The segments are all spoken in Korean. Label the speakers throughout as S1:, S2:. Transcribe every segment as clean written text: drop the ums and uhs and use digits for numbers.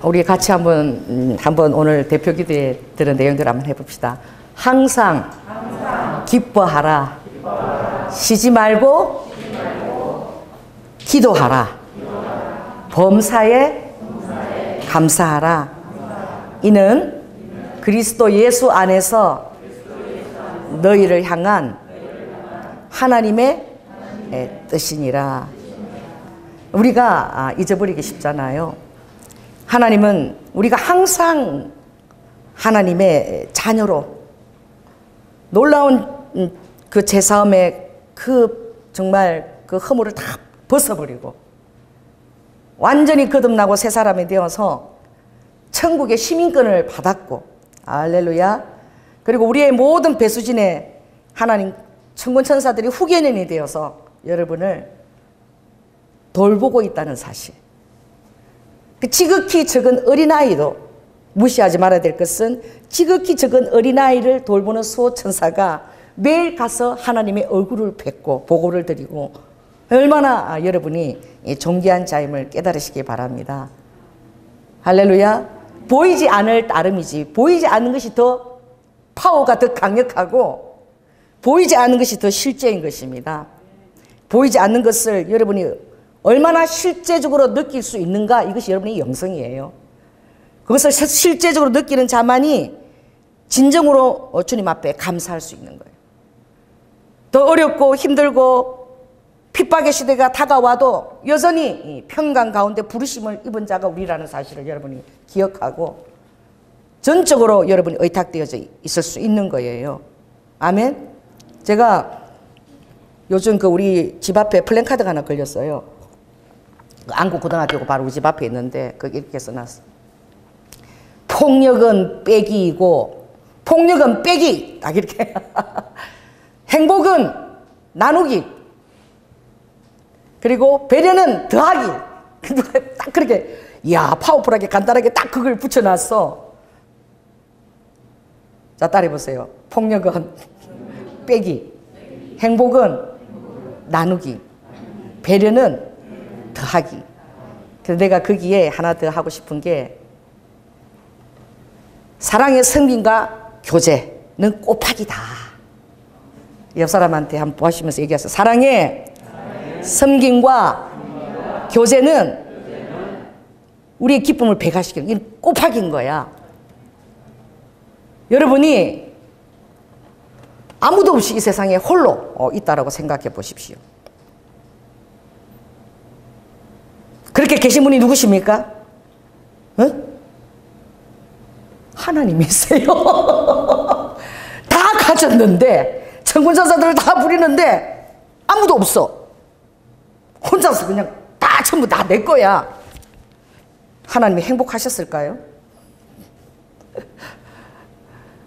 S1: 우리 같이 한번 오늘 대표 기도에 들은 내용들 한번 해봅시다. 항상 기뻐하라. 쉬지 말고 기도하라. 범사에 감사하라. 이는 그리스도 예수 안에서 너희를 향한 하나님의 뜻이니라. 우리가 잊어버리기 쉽잖아요. 하나님은 우리가 항상 하나님의 자녀로 놀라운 그 제사함의 정말 그 허물을 다 벗어버리고 완전히 거듭나고 새 사람이 되어서 천국의 시민권을 받았고, 할렐루야. 그리고 우리의 모든 배수진의 하나님 천군 천사들이 후계년이 되어서 여러분을 돌보고 있다는 사실. 그 지극히 적은 어린아이도 무시하지 말아야 될 것은, 지극히 적은 어린아이를 돌보는 수호천사가 매일 가서 하나님의 얼굴을 뵙고 보고를 드리고, 얼마나 여러분이 존귀한 자임을 깨달으시기 바랍니다. 할렐루야. 보이지 않을 따름이지, 보이지 않는 것이 더 파워가 더 강력하고 보이지 않는 것이 더 실제인 것입니다. 보이지 않는 것을 여러분이 얼마나 실제적으로 느낄 수 있는가, 이것이 여러분의 영성이에요. 그것을 실제적으로 느끼는 자만이 진정으로 주님 앞에 감사할 수 있는 거예요. 더 어렵고 힘들고 핍박의 시대가 다가와도 여전히 평강 가운데 부르심을 입은 자가 우리라는 사실을 여러분이 기억하고 전적으로 여러분이 의탁되어져 있을 수 있는 거예요. 아멘. 제가 요즘 우리 집 앞에 플랜카드가 하나 걸렸어요. 안국고등학교가 바로 우리 집 앞에 있는데 거기 이렇게 써놨어. 폭력은 빼기이고, 폭력은 빼기, 딱 이렇게. 행복은 나누기, 그리고 배려는 더하기. 딱 그렇게, 이야, 파워풀하게 간단하게 딱 그걸 붙여놨어. 자, 따라해보세요. 폭력은 빼기, 행복은 나누기, 배려는 더하기. 그래서 내가 거기에 하나 더 하고 싶은 게, 사랑의 성김과 교제는 곱하기다. 옆 사람한테 한번 보시면서 얘기하세요. 사랑의 섬김과 교제는 우리의 기쁨을 배가시키는, 이건 곱하기인 거야. 여러분이 아무도 없이 이 세상에 홀로 있다라고 생각해 보십시오. 그렇게 계신 분이 누구십니까? 하나님이세요. 다 가졌는데, 천군천사들을 다 부리는데 아무도 없어. 혼자서 그냥 다 전부 다 내 거야. 하나님이 행복하셨을까요?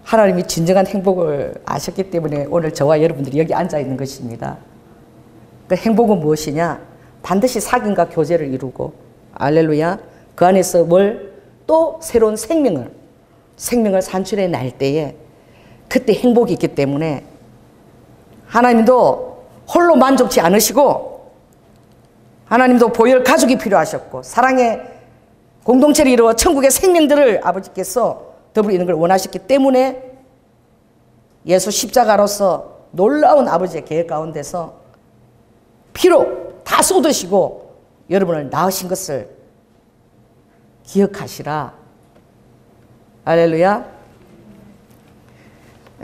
S1: 하나님이 진정한 행복을 아셨기 때문에 오늘 저와 여러분들이 여기 앉아 있는 것입니다. 그 행복은 무엇이냐? 반드시 사귐과 교제를 이루고, 할렐루야, 그 안에서 또 새로운 생명을 산출해 날 때에 그때 행복이 있기 때문에 하나님도 홀로 만족치 않으시고, 하나님도 보혈 가족이 필요하셨고, 사랑의 공동체를 이루어 천국의 생명들을 아버지께서 더불어 있는 걸 원하셨기 때문에 예수 십자가로서 놀라운 아버지의 계획 가운데서 피로 다 쏟으시고 여러분을 낳으신 것을 기억하시라. 할렐루야.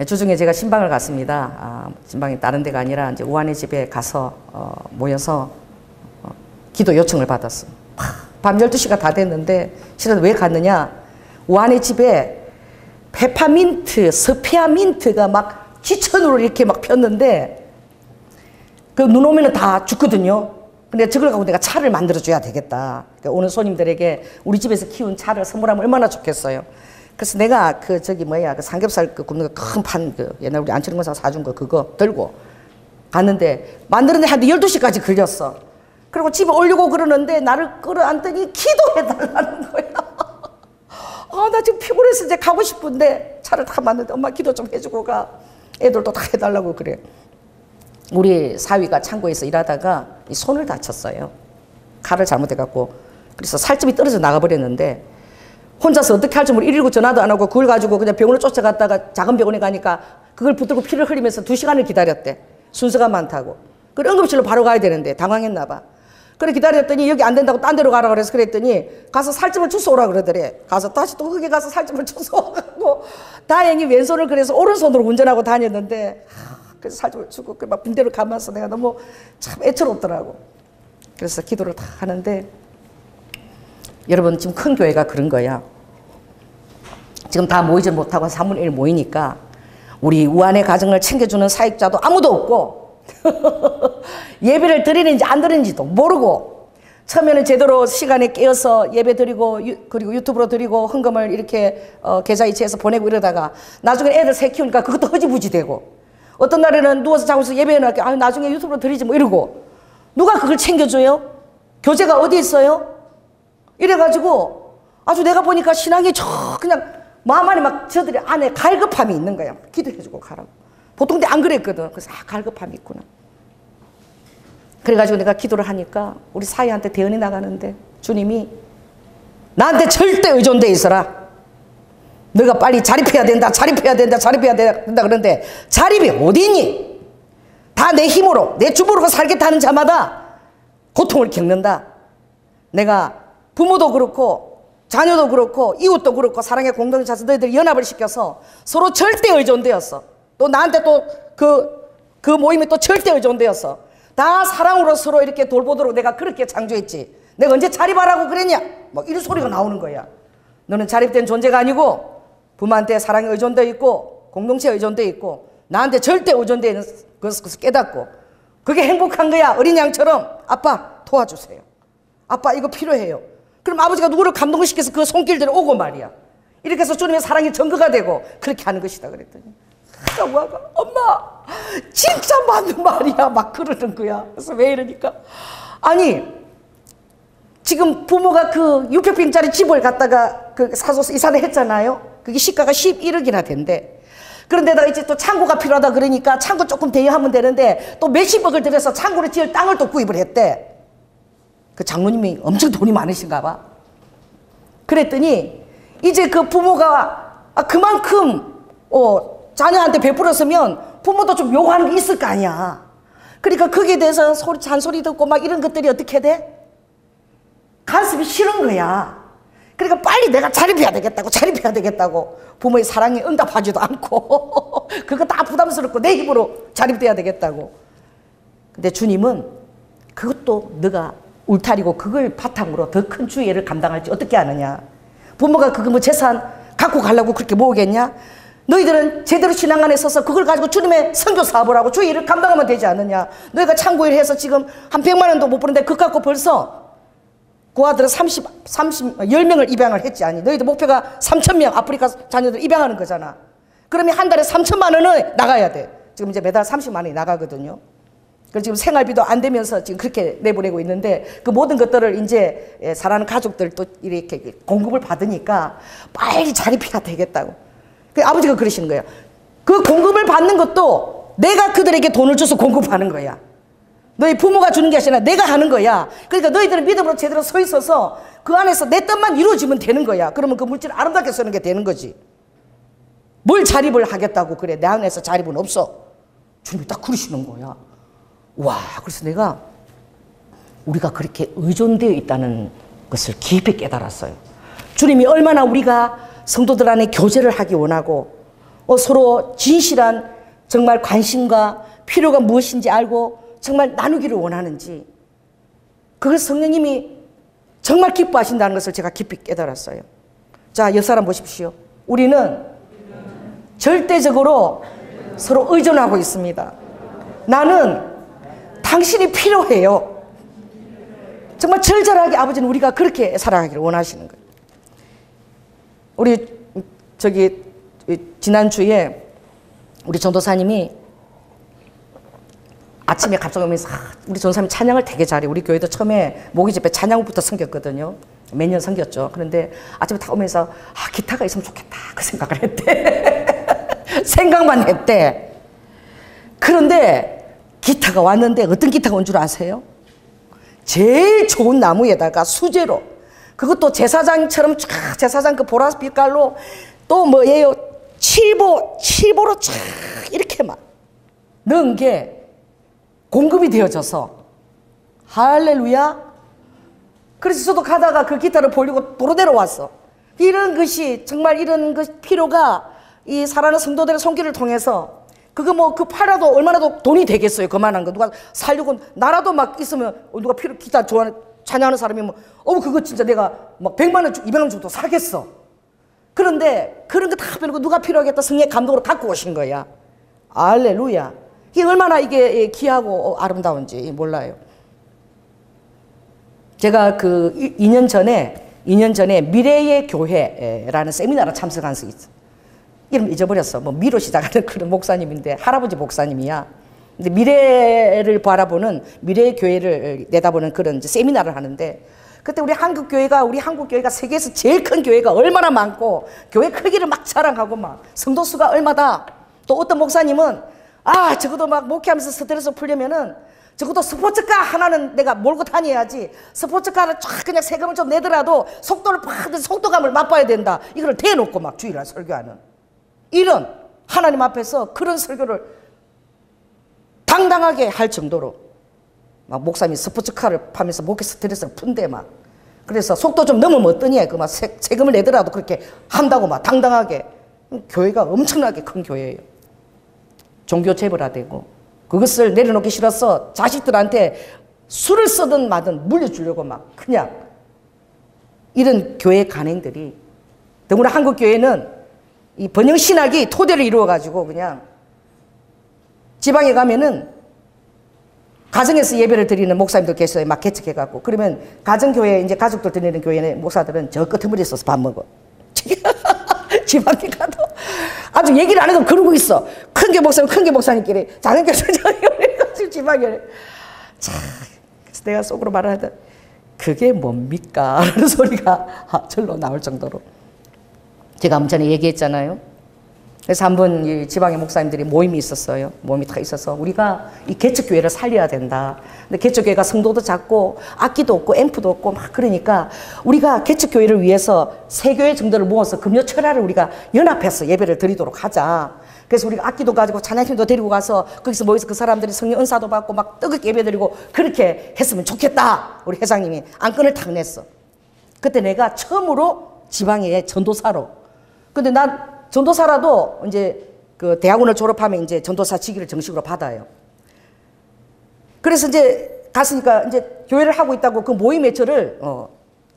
S1: 주중에 제가 신방을 갔습니다. 신방이 다른 데가 아니라 이제 우한의 집에 가서 모여서 기도 요청을 받았어. 밤 12시가 다 됐는데, 실은 왜 갔느냐? 우한의 집에 페퍼민트, 스페어민트가 막 지천으로 이렇게 막 폈는데, 그 눈 오면 다 죽거든요. 근데 저걸 갖고 내가 차를 만들어줘야 되겠다. 그러니까 오는 손님들에게 우리 집에서 키운 차를 선물하면 얼마나 좋겠어요. 그래서 내가 그 삼겹살 굽는 거 큰 판, 옛날 우리 안철인 권사가 사준 거 그거 들고 갔는데, 만드는데 한 12시까지 걸렸어. 그리고 집에 오려고 그러는데 나를 끌어안더니 기도해달라는 거야. 나 지금 피곤해서 이제 가고 싶은데 차를 다 만드는데 엄마 기도 좀 해주고 가. 애들도 다 해달라고 그래. 우리 사위가 창고에서 일하다가 이 손을 다쳤어요. 칼을 잘못해갖고. 그래서 살점이 떨어져 나가버렸는데, 혼자서 어떻게 할지 모르고 119 전화도 안 하고 그걸 가지고 그냥 병원을 쫓아갔다가 작은 병원에 가니까 그걸 붙들고 피를 흘리면서 2시간을 기다렸대. 순서가 많다고. 그래 응급실로 바로 가야 되는데 당황했나 봐. 그래 기다렸더니 여기 안 된다고 딴 데로 가라 그래서 그랬더니 가서 살점을 주워 오라 그러더래. 가서 다시 또 거기 가서 살점을 주워 오고 다행히 왼손을 그래서 오른손으로 운전하고 다녔는데 그래서 살점을 주고 막 빈대로 감아서 내가 너무 참 애처롭더라고. 그래서 기도를 다 하는데 여러분 지금 큰 교회가 그런 거야. 지금 다 모이지 못하고 3분의 1 모이니까 우리 우한의 가정을 챙겨주는 사역자도 아무도 없고 예배를 드리는지 안 드리는지도 모르고 처음에는 제대로 시간에 깨어서 예배 드리고 그리고 유튜브로 드리고 헌금을 이렇게 계좌 이체해서 보내고 이러다가 나중에 애들 새 키우니까 그것도 허지부지 되고 어떤 날에는 누워서 자고 있어 예배해 놓을게 나중에 유튜브로 드리지 뭐 이러고 누가 그걸 챙겨줘요? 교재가 어디 있어요? 이래가지고 아주 내가 보니까 신앙이 그냥 마음 안에 막 저들이 안에 갈급함이 있는 거야. 기도해주고 가라고. 보통 때 안 그랬거든. 그래서 갈급함이 있구나. 그래가지고 내가 기도를 하니까 우리 사이한테 대언이 나가는데 주님이 나한테 절대 의존돼 있어라. 너가 빨리 자립해야 된다. 자립해야 된다. 자립해야 된다. 그런데 자립이 어디 있니? 다 내 힘으로 내 주부로 살겠다는 자마다 고통을 겪는다. 내가 부모도 그렇고 자녀도 그렇고 이웃도 그렇고 사랑의 공동체에서 너희들 연합을 시켜서 서로 절대 의존되었어. 또 나한테 또 그 모임이 또 절대 의존되었어. 다 사랑으로 서로 이렇게 돌보도록 내가 그렇게 창조했지. 내가 언제 자립하라고 그랬냐? 뭐 이런 소리가 나오는 거야. 너는 자립된 존재가 아니고 부모한테 사랑에 의존되어 있고 공동체에 의존되어 있고 나한테 절대 의존되어 있는 것을 깨닫고 그게 행복한 거야. 어린 양처럼 아빠 도와주세요. 아빠 이거 필요해요. 그럼 아버지가 누구를 감동시켜서 그 손길대로 오고 말이야. 이렇게 해서 주님의 사랑이 전거가 되고 그렇게 하는 것이다 그랬더니 엄마 진짜 맞는 말이야 막 그러는 거야. 그래서 왜 이러니까 아니 지금 부모가 그 600평짜리 집을 갖다가 그 사서 이사를 했잖아요. 그게 시가가 11억이나 된대. 그런데다가 이제 또 창고가 필요하다 그러니까 창고 조금 대여하면 되는데 또 몇십억을 들여서 창고를 지을 땅을 또 구입을 했대. 그 장로님이 엄청 돈이 많으신가 봐. 그랬더니 이제 그 부모가 그만큼 자녀한테 베풀었으면 부모도 좀 요구하는 게 있을 거 아니야. 그러니까 거기에 대해서 잔소리 듣고 막 이런 것들이 어떻게 돼? 가슴이 싫은 거야. 그러니까 빨리 내가 자립해야 되겠다고 부모의 사랑에 응답하지도 않고 그거 다 부담스럽고 내 힘으로 자립돼야 되겠다고. 근데 주님은 그것도 너가 울타리고 그걸 바탕으로 더 큰 주의를 감당할지 어떻게 하느냐. 부모가 그거 뭐 재산 갖고 가려고 그렇게 모으겠냐. 너희들은 제대로 신앙 안에 서서 그걸 가지고 주님의 선교 사업을 하고 주의 일을 감당하면 되지 않느냐. 너희가 창고일 해서 지금 한 100만 원도 못 버는데 그거 갖고 벌써 그 아들은 10명을 입양을 했지 아니. 너희들 목표가 3,000명 아프리카 자녀들 입양하는 거잖아. 그러면 한 달에 3천만 원을 나가야 돼. 지금 이제 매달 30만 원이 나가거든요. 그래서 지금 생활비도 안 되면서 지금 그렇게 내보내고 있는데 그 모든 것들을 이제 사랑하는 가족들 또 이렇게 공급을 받으니까 빨리 자립해야 되겠다고. 그 아버지가 그러시는 거예요. 그 공급을 받는 것도 내가 그들에게 돈을 줘서 공급하는 거야. 너희 부모가 주는 게 아니라 내가 하는 거야. 그러니까 너희들은 믿음으로 제대로 서 있어서 그 안에서 내 뜻만 이루어지면 되는 거야. 그러면 그 물질을 아름답게 쓰는 게 되는 거지. 뭘 자립을 하겠다고 그래. 내 안에서 자립은 없어. 주님이 딱 그러시는 거야. 와, 그래서 내가 우리가 그렇게 의존되어 있다는 것을 깊이 깨달았어요. 주님이 얼마나 우리가 성도들 안에 교제를 하기 원하고 서로 진실한 정말 관심과 필요가 무엇인지 알고 정말 나누기를 원하는지 그걸 성령님이 정말 기뻐하신다는 것을 제가 깊이 깨달았어요. 자, 옆 사람 보십시오. 우리는 절대적으로 서로 의존하고 있습니다. 나는 당신이 필요해요. 정말 절절하게 아버지는 우리가 그렇게 살아가기를 원하시는 거예요. 우리 지난주에 우리 전도사님이 아침에 갑자기 오면서 우리 전도사님이 찬양을 되게 잘해. 우리 교회도 처음에 모기집회 찬양부터 섬겼거든요. 매년 섬겼죠. 그런데 아침에 다 오면서 기타가 있으면 좋겠다 그 생각을 했대. 생각만 했대. 그런데 기타가 왔는데 어떤 기타가 온 줄 아세요? 제일 좋은 나무에다가 수제로 그것도 제사장처럼 쫙 제사장 그 보라색 빛깔로 또 뭐예요? 칠보로 쫙 이렇게 막 넣은 게 공급이 되어져서 할렐루야. 그래서 저도 가다가 그 기타를 보려고 도로 내려왔어. 이런 것이 정말 이런 그 필요가 이 사랑하는 성도들의 손길을 통해서 그거 뭐 그 팔아도 얼마나 돈이 되겠어요. 그만한 거 누가 살려고 나라도 막 있으면 누가 기타 좋아하는 찬양하는 사람이 뭐 그거 진짜 내가 막 100만 원 주고 200만 원 주고 사겠어. 그런데 그런 거 다 빼놓고 누가 필요하겠다 성령의 감동으로 갖고 오신 거야. 할렐루야. 이게 얼마나 이게 귀하고 아름다운지 몰라요. 제가 그 2년 전에 미래의 교회라는 세미나를 참석한 적이 있어. 이름 잊어버렸어. 뭐 미로 시작하는 그런 목사님인데 할아버지 목사님이야. 근데 미래를 바라보는 미래의 교회를 내다보는 그런 이제 세미나를 하는데 그때 우리 한국 교회가 세계에서 제일 큰 교회가 얼마나 많고 교회 크기를 막 자랑하고 막 성도 수가 얼마다. 또 어떤 목사님은 적어도 막 목회하면서 스트레스 풀려면은 적어도 스포츠카 하나는 내가 몰고 다녀야지 스포츠카를 쫙 그냥 세금을 좀 내더라도 속도감을 맛봐야 된다. 이걸 대놓고 막 주일날 설교하는 이런 하나님 앞에서 그런 설교를 당당하게 할 정도로 막 목사님이 스포츠카를 파면서 목회 스트레스를 푼대 막. 그래서 속도 좀 넘으면 어떠냐 그 막 세금을 내더라도 그렇게 한다고 막 당당하게. 교회가 엄청나게 큰 교회예요. 종교 재벌화되고 그것을 내려놓기 싫어서 자식들한테 술을 쓰든 마든 물려주려고 막 그냥 이런 교회 간행들이 더구나 한국 교회는 이 번영 신학이 토대를 이루어가지고 그냥 지방에 가면은 가정에서 예배를 드리는 목사님들 계셔요. 막 개척해갖고 그러면 가정교회 이제 가족들 드리는 교회 목사들은 저 끄트머리에 서서 밥 먹어. 지방에 가도 아주 얘기를 안 해도 그러고 있어. 큰 게 목사님, 큰 게 목사님끼리, 작은 게 작은 지방에. 자, 그래서 내가 속으로 말을 하다 그게 뭡니까? 라는 소리가 절로 나올 정도로. 제가 전에 얘기했잖아요. 그래서 한번 이 지방의 목사님들이 모임이 있었어요. 모임이 다 있어서 우리가 이 개척교회를 살려야 된다. 근데 개척교회가 성도도 작고 악기도 없고 앰프도 없고 막 그러니까 우리가 개척교회를 위해서 세 교회 정도를 모아서 금요철야를 우리가 연합해서 예배를 드리도록 하자. 그래서 우리가 악기도 가지고 찬양팀도 데리고 가서 거기서 모여서 그 사람들이 성령 은사도 받고 막 뜨겁게 예배 드리고 그렇게 했으면 좋겠다. 우리 회장님이 안건을 탁 냈어. 그때 내가 처음으로 지방의 전도사로. 근데 난 전도사라도 이제 그 대학원을 졸업하면 이제 전도사 직위를 정식으로 받아요. 그래서 이제 갔으니까 이제 교회를 하고 있다고 그 모임에 저를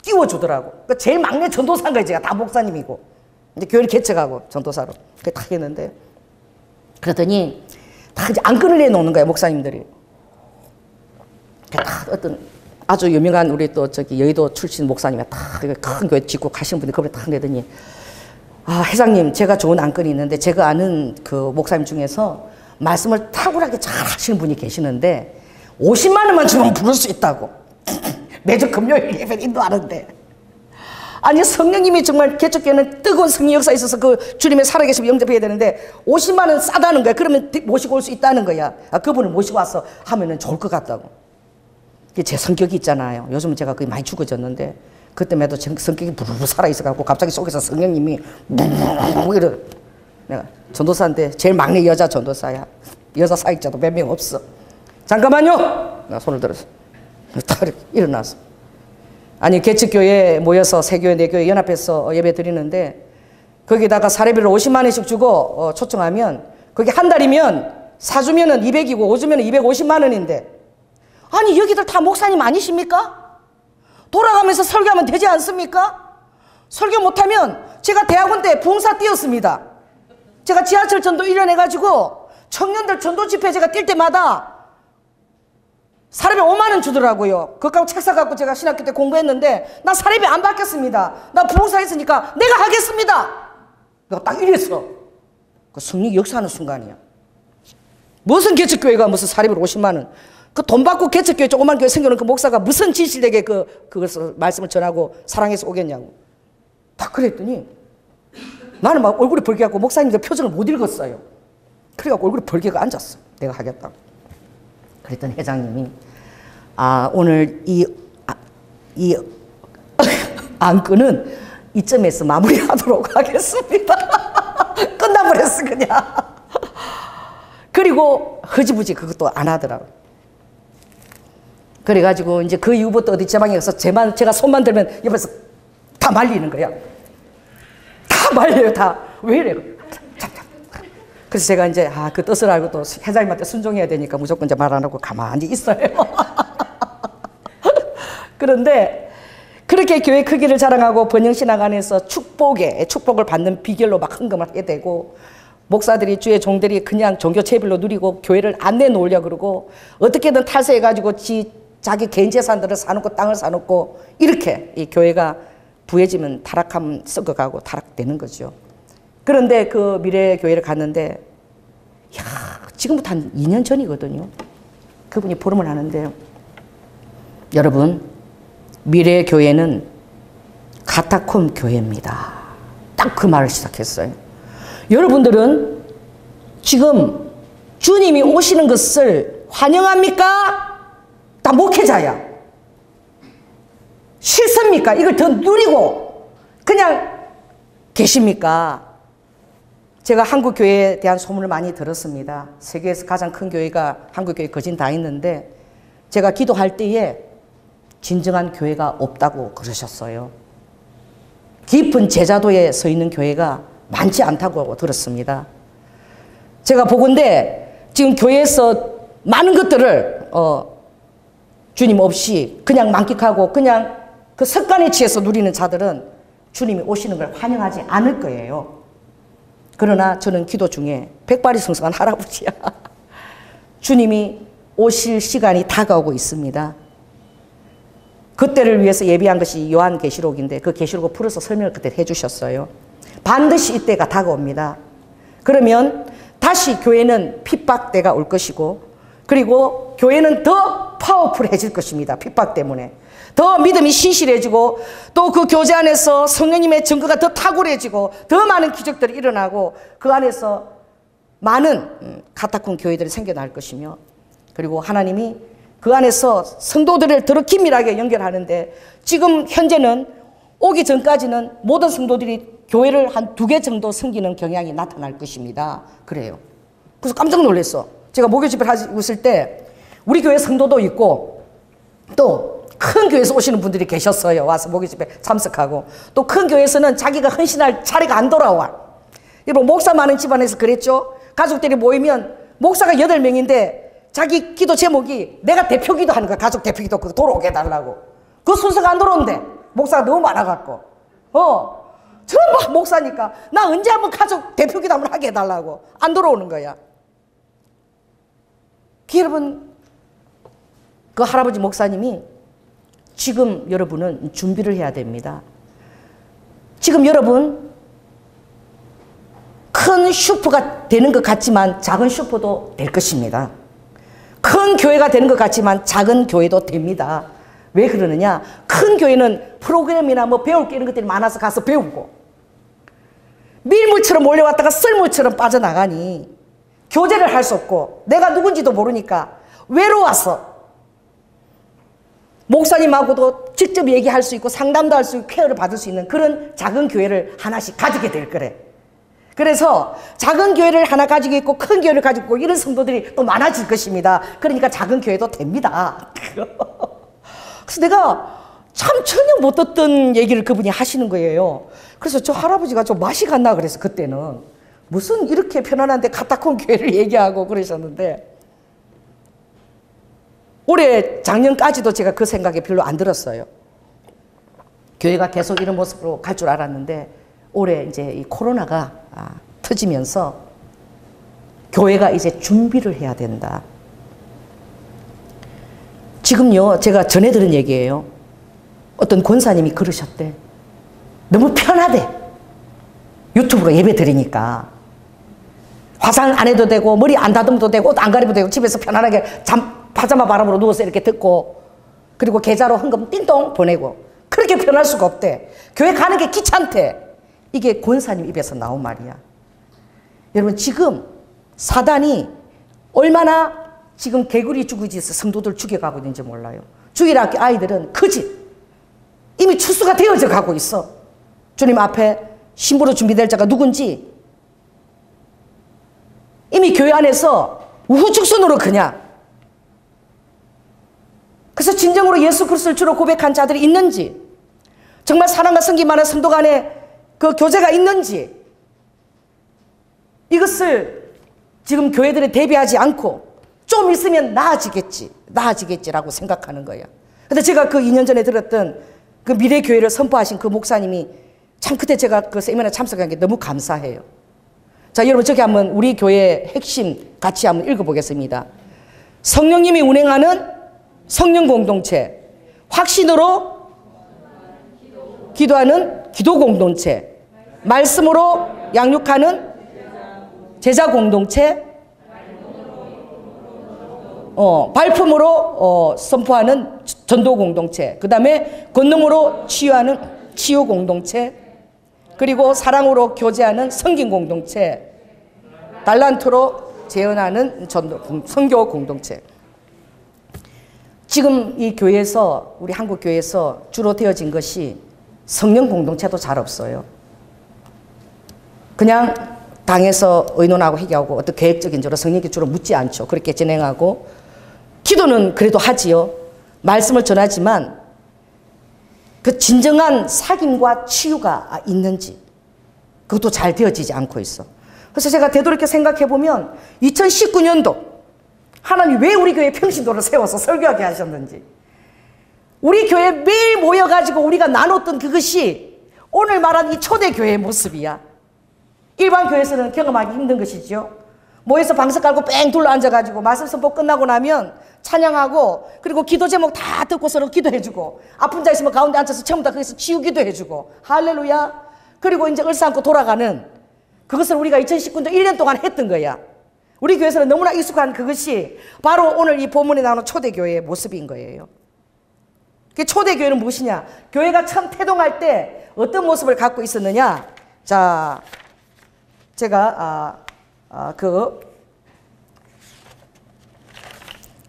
S1: 띄워주더라고. 그러니까 제일 막내 전도사인 거예요. 제가 다 목사님이고. 이제 교회를 개척하고 전도사로. 그게 딱 했는데 그러더니 다 이제 안건을 내놓는 거예요. 목사님들이. 다 어떤 아주 유명한 우리 또 저기 여의도 출신 목사님이 다 큰 교회 짓고 가시는 분이 그걸 딱 내더니 회장님, 제가 좋은 안건이 있는데 제가 아는 그 목사님 중에서 말씀을 탁월하게 잘 하시는 분이 계시는데 50만 원만 주면 부를 수 있다고. 매주 금요일 예배를 인도하는데. 아니 성령님이 정말 개척교회는 뜨거운 성령 역사에 있어서 그 주님의 살아계심을 영접해야 되는데 50만 원 싸다는 거야. 그러면 모시고 올 수 있다는 거야. 그분을 모시고 와서 하면은 좋을 것 같다고. 제 성격이 있잖아요. 요즘은 제가 그게 많이 죽어졌는데 그때마도 성격이 부르르 살아있어갖고 갑자기 속에서 성령님이 이러. 내가 전도사인데 제일 막내 여자 전도사야. 여자 사역자도 몇 명 없어. 잠깐만요. 내가 손을 들었어. 딱 일어나서. 아니 개척교회에 모여서 세 교회 네 교회 연합해서 예배 드리는데 거기다가 사례비를 50만 원씩 주고 초청하면 그게 한 달이면 4주면은 200이고 5주면은 250만 원인데 아니 여기들 다 목사님 아니십니까? 돌아가면서 설교하면 되지 않습니까? 설교 못하면 제가 대학원 때 부흥사 뛰었습니다. 제가 지하철 전도 1년 해가지고 청년들 전도 집회 제가 뛸 때마다 사례비 5만 원 주더라고요. 그거 책 사갖고 제가 신학교 때 공부했는데 나 사례비 안 받겠습니다. 나 부흥사 했으니까 내가 하겠습니다. 내가 딱 이랬어. 그 성령 역사하는 순간이야. 무슨 개척교회가 무슨 사례비를 50만 원. 그 돈 받고 개척교회 조그만 교회 생겨놓은 그 목사가 무슨 진실되게 그것을 말씀을 전하고 사랑해서 오겠냐고. 딱 그랬더니 나는 막 얼굴이 벌게갖고 목사님들 표정을 못 읽었어요. 그래갖고 얼굴이 벌게가 앉았어. 내가 하겠다고. 그랬더니 회장님이 오늘 안건은 이점에서 마무리하도록 하겠습니다. 끝나버렸어 그냥. 그리고 흐지부지 그것도 안 하더라고. 그래가지고 이제 그 이후부터 어디 지방에 가서 제가 손만 들면 옆에서 다 말리는 거야. 다 말려요 다. 왜 이래? 그래서 제가 이제 그 뜻을 알고 또 회장님한테 순종해야 되니까 무조건 이제 말 안 하고 가만히 있어요. 그런데 그렇게 교회 크기를 자랑하고 번영신학 안에서 축복을 받는 비결로 막 헌금을 하게 되고, 목사들이 주의 종들이 그냥 종교 체별로 누리고 교회를 안 내놓으려고 그러고, 어떻게든 탈세해가지고 자기 개인 재산들을 사놓고 땅을 사놓고, 이렇게 이 교회가 부해지면 타락하면 썩어가고 타락되는 거죠. 그런데 그 미래교회를 갔는데, 지금부터 한 2년 전이거든요. 그분이 포럼을 하는데, 여러분, 미래교회는 카타콤 교회입니다. 딱 그 말을 시작했어요. 여러분들은 지금 주님이 오시는 것을 환영합니까? 다 목회자야. 싫습니까? 이걸 더 누리고 그냥 계십니까? 제가 한국 교회에 대한 소문을 많이 들었습니다. 세계에서 가장 큰 교회가 한국 교회 거진 다 있는데, 제가 기도할 때에 진정한 교회가 없다고 그러셨어요. 깊은 제자도에 서 있는 교회가 많지 않다고 들었습니다. 제가 보건대 지금 교회에서 많은 것들을 주님 없이 그냥 만끽하고 그냥 그 습관에 취해서 누리는 자들은 주님이 오시는 걸 환영하지 않을 거예요. 그러나 저는 기도 중에 백발이 승승한 할아버지야. 주님이 오실 시간이 다가오고 있습니다. 그때를 위해서 예비한 것이 요한계시록인데, 그 계시록을 풀어서 설명을 그때 해주셨어요. 반드시 이때가 다가옵니다. 그러면 다시 교회는 핍박 때가 올 것이고, 그리고 교회는 더 파워풀해질 것입니다. 핍박 때문에. 더 믿음이 신실해지고, 또 그 교제 안에서 성령님의 증거가 더 탁월해지고, 더 많은 기적들이 일어나고, 그 안에서 많은 카타콤 교회들이 생겨날 것이며, 그리고 하나님이 그 안에서 성도들을 더 긴밀하게 연결하는데, 지금 현재는 오기 전까지는 모든 성도들이 교회를 한 2개 정도 섬기는 경향이 나타날 것입니다. 그래요. 그래서 깜짝 놀랐어. 제가 목요 집회를 하고 있을 때 우리 교회 성도도 있고, 또 큰 교회에서 오시는 분들이 계셨어요. 와서 목요 집회 참석하고, 또 큰 교회에서는 자기가 헌신할 차례가 안 돌아와. 여러분, 목사 많은 집안에서 그랬죠. 가족들이 모이면 목사가 8명인데 자기 기도 제목이 내가 대표 기도하는 거야. 가족 대표 기도 그거 돌아오게 해달라고. 그 순서가 안 돌아온대. 목사가 너무 많아갖고. 전부 목사니까 나 언제 한번 가족 대표 기도 한번 하게 해달라고. 안 돌아오는 거야. 여러분, 그 할아버지 목사님이 지금 여러분은 준비를 해야 됩니다. 지금 여러분 큰 슈퍼가 되는 것 같지만 작은 슈퍼도 될 것입니다. 큰 교회가 되는 것 같지만 작은 교회도 됩니다. 왜 그러느냐? 큰 교회는 프로그램이나 뭐 배울 게 이런 것들이 많아서 가서 배우고, 밀물처럼 몰려왔다가 썰물처럼 빠져나가니 교제를 할 수 없고, 내가 누군지도 모르니까 외로워서 목사님하고도 직접 얘기할 수 있고 상담도 할 수 있고 케어를 받을 수 있는 그런 작은 교회를 하나씩 가지게 될 거래. 그래서 작은 교회를 하나 가지고 있고 큰 교회를 가지고 있고 이런 성도들이 또 많아질 것입니다. 그러니까 작은 교회도 됩니다. 그래서 내가 참 전혀 못 듣던 얘기를 그분이 하시는 거예요. 그래서 저 할아버지가 좀 맛이 갔나 그래서 그때는 무슨 이렇게 편안한데 카타콤 교회를 얘기하고 그러셨는데, 올해 작년까지도 제가 그 생각이 별로 안 들었어요. 교회가 계속 이런 모습으로 갈 줄 알았는데, 올해 이제 이 코로나가 터지면서 교회가 이제 준비를 해야 된다. 지금요, 제가 전해 들은 얘기예요. 어떤 권사님이 그러셨대. 너무 편하대. 유튜브로 예배 드리니까. 화상 안 해도 되고, 머리 안 다듬어도 되고, 옷 안 가리면 되고, 집에서 편안하게 파자마 바람으로 누워서 이렇게 듣고, 그리고 계좌로 헌금 띵동 보내고. 그렇게 편할 수가 없대. 교회 가는 게 귀찮대. 이게 권사님 입에서 나온 말이야. 여러분, 지금 사단이 얼마나 지금 개구리 죽이지에서 성도들 죽여가고 있는지 몰라요. 주일학교 아이들은 그 집, 이미 추수가 되어져 가고 있어. 주님 앞에 신부로 준비될 자가 누군지 이미 교회 안에서 우후죽순으로 그냥. 그래서 진정으로 예수 그리스도를 주로 고백한 자들이 있는지, 정말 사랑과 성기 많은 성도 간에 그 교제가 있는지, 이것을 지금 교회들이 대비하지 않고 좀 있으면 나아지겠지라고 생각하는 거예요. 근데 제가 그 2년 전에 들었던 그 미래교회를 선포하신 그 목사님이 참 그때 제가 그 세미나에 참석한 게 너무 감사해요. 자, 여러분 저기 한번 우리 교회의 핵심 같이 한번 읽어보겠습니다. 성령님이 운행하는 성령 공동체, 확신으로 기도하는 기도 공동체, 말씀으로 양육하는 제자 공동체, 발품으로 선포하는 전도 공동체, 그 다음에 권능으로 치유하는 치유 공동체, 그리고 사랑으로 교제하는 성긴 공동체, 달란트로 재현하는 선교 공동체. 지금 이 교회에서, 우리 한국 교회에서 주로 되어진 것이 성령 공동체도 잘 없어요. 그냥 당에서 의논하고 회개하고 어떤 계획적인 적으로 성령께 주로 묻지 않죠. 그렇게 진행하고, 기도는 그래도 하지요. 말씀을 전하지만 그 진정한 사귐과 치유가 있는지 그것도 잘 되어지지 않고 있어. 그래서 제가 되돌이켜 생각해 보면 2019년도 하나님 왜 우리 교회 평신도를 세워서 설교하게 하셨는지, 우리 교회 매일 모여가지고 우리가 나눴던 그것이 오늘 말한 이 초대교회의 모습이야. 일반 교회에서는 경험하기 힘든 것이죠. 모여서 방석 깔고 뺑 둘러 앉아가지고 말씀 선포 끝나고 나면 찬양하고, 그리고 기도 제목 다 듣고 서로 기도해주고, 아픈 자 있으면 가운데 앉아서 전부 다 거기서 치유 기도해주고, 할렐루야. 그리고 이제 을사안고 돌아가는 그것을 우리가 2019년도 1년 동안 했던 거야. 우리 교회에서는 너무나 익숙한 그것이 바로 오늘 이 본문에 나오는 초대교회의 모습인 거예요. 초대교회는 무엇이냐? 교회가 처음 태동할 때 어떤 모습을 갖고 있었느냐? 자, 제가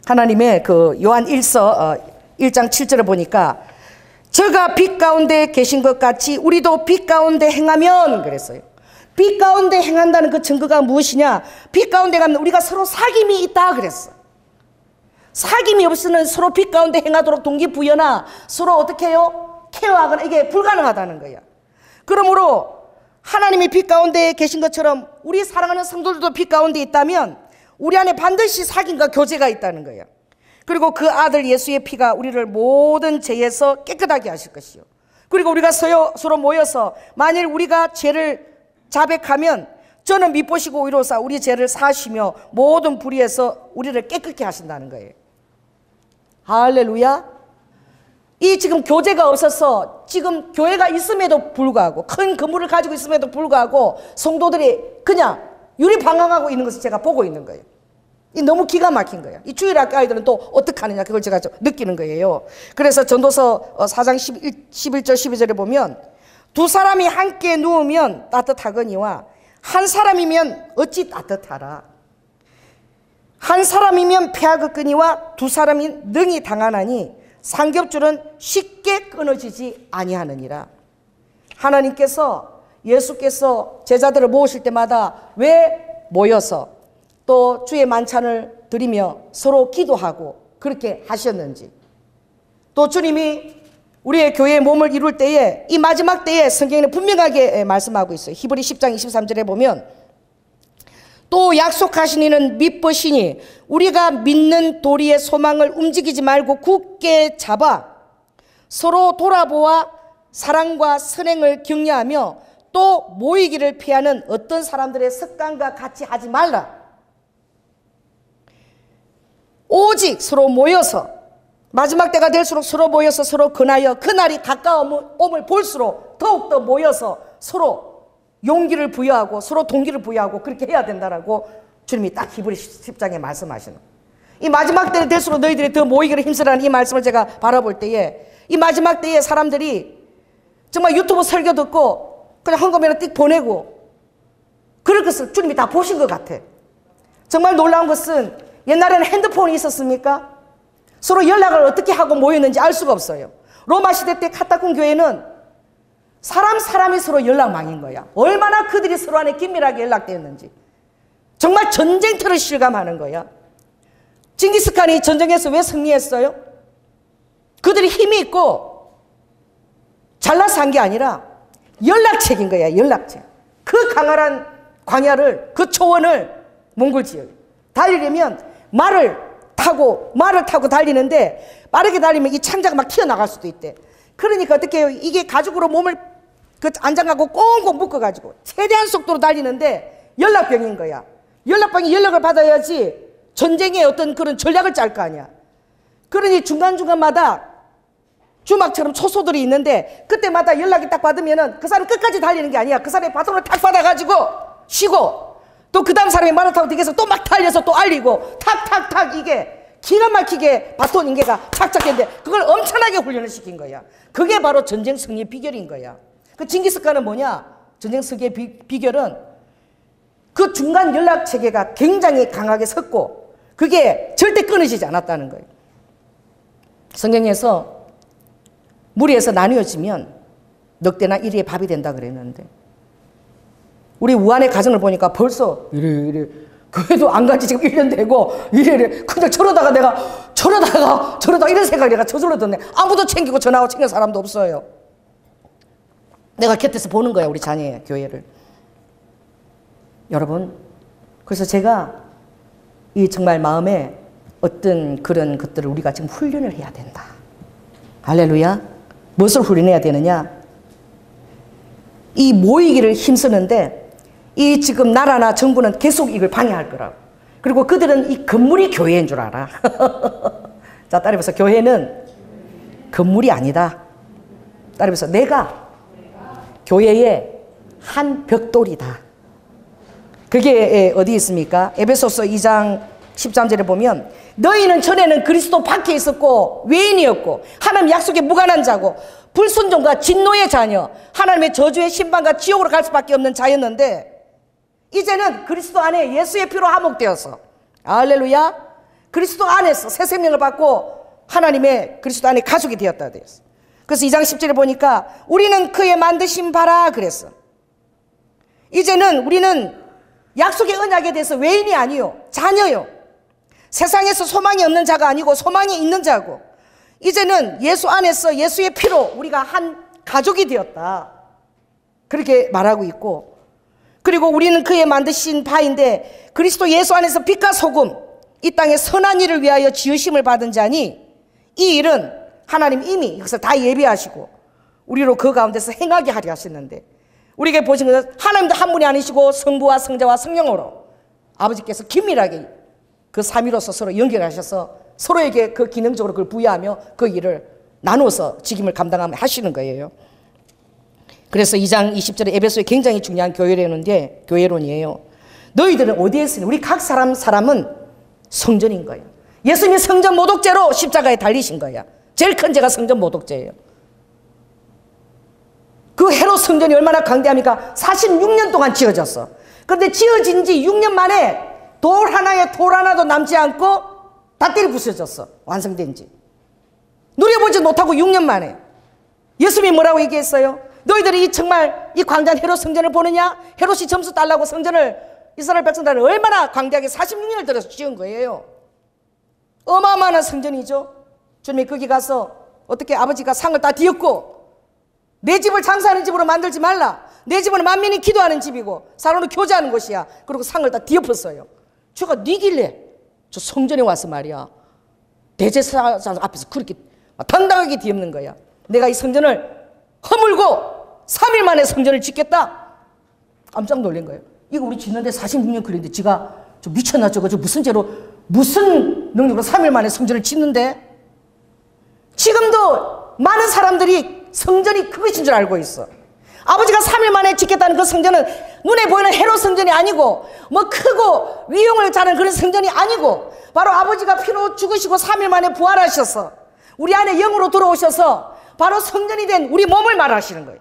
S1: 하나님의 그 요한 1서 1장 7절을 보니까, 저가 빛 가운데 계신 것 같이 우리도 빛 가운데 행하면, 그랬어요. 빛 가운데 행한다는 그 증거가 무엇이냐? 빛 가운데 가면 우리가 서로 사귐이 있다 그랬어. 사귐이 없으면 서로 빛 가운데 행하도록 동기부여나 서로 어떻게 해요? 케어하거나 이게 불가능하다는 거야. 그러므로 하나님이 빛 가운데 계신 것처럼 우리 사랑하는 성도들도 빛 가운데 있다면 우리 안에 반드시 사귐과 교제가 있다는 거야. 그리고 그 아들 예수의 피가 우리를 모든 죄에서 깨끗하게 하실 것이요. 그리고 우리가 서로 모여서 만일 우리가 죄를 자백하면 저는 미보시고 의로사 우리 죄를 사하시며 모든 불의에서 우리를 깨끗게 하신다는 거예요. 할렐루야. 이 지금 교제가 없어서 지금 교회가 있음에도 불구하고, 큰 건물을 가지고 있음에도 불구하고 성도들이 그냥 유리방황하고 있는 것을 제가 보고 있는 거예요. 이 너무 기가 막힌 거예요. 이 주일학교 아이들은 또 어떻게 하느냐, 그걸 제가 좀 느끼는 거예요. 그래서 전도서 4장 11절 12절에 보면, 두 사람이 함께 누우면 따뜻하거니와 한 사람이면 어찌 따뜻하라. 한 사람이면 패하겠거니와 두 사람이 능히 당하나니 삼겹줄은 쉽게 끊어지지 아니하느니라. 하나님께서, 예수께서 제자들을 모으실 때마다 왜 모여서 또 주의 만찬을 드리며 서로 기도하고 그렇게 하셨는지, 또 주님이 우리의 교회의 몸을 이룰 때에 이 마지막 때에 성경에는 분명하게 말씀하고 있어요. 히브리 10장 23절에 보면, 또 약속하신 이는 믿으시니 우리가 믿는 도리의 소망을 움직이지 말고 굳게 잡아 서로 돌아보아 사랑과 선행을 격려하며 또 모이기를 피하는 어떤 사람들의 습관과 같이 하지 말라. 오직 서로 모여서, 마지막 때가 될수록 서로 모여서 서로 근하여 그날이 가까움을 볼수록 더욱더 모여서 서로 용기를 부여하고 서로 동기를 부여하고 그렇게 해야 된다라고 주님이 딱 히브리 10장에 말씀하시는, 이 마지막 때가 될수록 너희들이 더 모이기를 힘쓰라는 이 말씀을 제가 바라볼 때에, 이 마지막 때에 사람들이 정말 유튜브 설교 듣고 그냥 헌금이나 띡 보내고 그럴 것을 주님이 다 보신 것 같아. 정말 놀라운 것은 옛날에는 핸드폰이 있었습니까? 서로 연락을 어떻게 하고 모였는지 알 수가 없어요. 로마 시대 때 카타콤 교회는 사람이 서로 연락망인 거야. 얼마나 그들이 서로 안에 긴밀하게 연락되었는지. 정말 전쟁터를 실감하는 거야. 징기스칸이 전쟁에서 왜 승리했어요? 그들이 힘이 있고 잘나서 한 게 아니라 연락책인 거야. 연락책. 그 강한 광야를, 그 초원을 몽골 지역에 달리려면 말을 타고 달리는데, 빠르게 달리면 이 창자가 막 튀어나갈 수도 있대. 그러니까 어떻게 해요? 이게 가죽으로 몸을 안장하고 꽁꽁 묶어가지고 최대한 속도로 달리는데 연락병인 거야. 연락병이 연락을 받아야지 전쟁의 어떤 그런 전략을 짤 거 아니야. 그러니 중간중간마다 주막처럼 초소들이 있는데, 그때마다 연락이 딱 받으면은 그 사람 끝까지 달리는 게 아니야. 그 사람이 바톤을 탁 받아가지고 쉬고, 또 그 다음 사람이 말을 타고 뒤에서 또 막 달려서 또 알리고, 탁탁탁, 이게 기가 막히게 바톤 인계가 착착했는데 그걸 엄청나게 훈련을 시킨 거야. 그게 바로 전쟁 승리의 비결인 거야. 그 징기스칸은 뭐냐? 전쟁 승리의 비결은 그 중간 연락 체계가 굉장히 강하게 섰고, 그게 절대 끊어지지 않았다는 거예요. 성경에서 무리에서 나뉘어지면 넉대나 1위의 밥이 된다 그랬는데, 우리 우한의 가정을 보니까 벌써 이래 교회도 안 간지 지금 1년 되고 이래 그냥 저러다가 이런 생각이 내가 저절로 드네. 아무도 챙기고 전화하고 챙길 사람도 없어요. 내가 곁에서 보는 거야, 우리 자녀의 교회를. 여러분, 그래서 제가 이 정말 마음에 어떤 그런 것들을 우리가 지금 훈련을 해야 된다. 할렐루야. 무엇을 훈련해야 되느냐? 이 모이기를 힘쓰는데 이 지금 나라나 정부는 계속 이걸 방해할 거라고. 그리고 그들은 이 건물이 교회인 줄 알아. 자, 따라해보세요. 교회는 건물이 아니다. 따라해보세요. 내가 교회의 한 벽돌이다. 그게 어디 있습니까? 에베소서 2장 13절에 보면, 너희는 전에는 그리스도 밖에 있었고 외인이었고 하나님 약속에 무관한 자고 불순종과 진노의 자녀, 하나님의 저주의 심판과 지옥으로 갈 수밖에 없는 자였는데, 이제는 그리스도 안에 예수의 피로 화목되어서, 할렐루야, 그리스도 안에서 새 생명을 받고 하나님의 그리스도 안에 가족이 되었다 되었어. 그래서 2장 10절에 보니까 우리는 그의 만드신 바라 그랬어. 이제는 우리는 약속의 언약에 대해서 외인이 아니요, 자녀요. 세상에서 소망이 없는 자가 아니고 소망이 있는 자고, 이제는 예수 안에서 예수의 피로 우리가 한 가족이 되었다. 그렇게 말하고 있고, 그리고 우리는 그의 만드신 바인데 그리스도 예수 안에서 빛과 소금, 이 땅의 선한 일을 위하여 지으심을 받은 자니, 이 일은 하나님 이미 이것을 다 예비하시고 우리로 그 가운데서 행하게 하려 하시는데, 우리에게 보신 것은 하나님도 한 분이 아니시고 성부와 성자와 성령으로 아버지께서 긴밀하게 그 삼위로서 서로 연결하셔서 서로에게 그 기능적으로 그걸 부여하며 그 일을 나누어서 직임을 감당하며 하시는 거예요. 그래서 2장 20절에 에베소에 굉장히 중요한 교회론이에요. 너희들은 어디에 있으니? 우리 각 사람은 성전인 거예요. 예수님이 성전 모독죄로 십자가에 달리신 거야. 제일 큰 죄가 성전 모독죄예요. 그 헤롯 성전이 얼마나 강대합니까? 46년 동안 지어졌어. 그런데 지어진 지 6년 만에 돌 하나도 남지 않고 다 때려 부서졌어. 완성된 지. 누려보지 못하고 6년 만에. 예수님이 뭐라고 얘기했어요? 너희들이 정말 이 광대한 헤롯 성전을 보느냐? 헤롯이 점수 달라고 성전을 이스라엘 백성들은 얼마나 광대하게 46년을 들여서 지은 거예요. 어마어마한 성전이죠. 주님이 거기 가서 어떻게 아버지가 상을 다 뒤엎고, 내 집을 장사하는 집으로 만들지 말라. 내 집은 만민이 기도하는 집이고 사람으로 교제하는 곳이야. 그리고 상을 다 뒤엎었어요. 주가 니길래 저 성전에 와서 말이야, 대제사장 앞에서 그렇게 당당하게 뒤엎는 거야. 내가 이 성전을 허물고 3일 만에 성전을 짓겠다. 깜짝 놀란 거예요. 이거 우리 짓는데 46년 걸리는데 지가 저 미쳤나 저거, 저 무슨 죄로 무슨 능력으로 3일 만에 성전을 짓는데? 지금도 많은 사람들이 성전이 그것인 줄 알고 있어. 아버지가 3일 만에 짓겠다는 그 성전은 눈에 보이는 헤롯 성전이 아니고 뭐 크고 위용을 자는 그런 성전이 아니고, 바로 아버지가 피로 죽으시고 3일 만에 부활하셔서 우리 안에 영으로 들어오셔서 바로 성전이 된 우리 몸을 말하시는 거예요.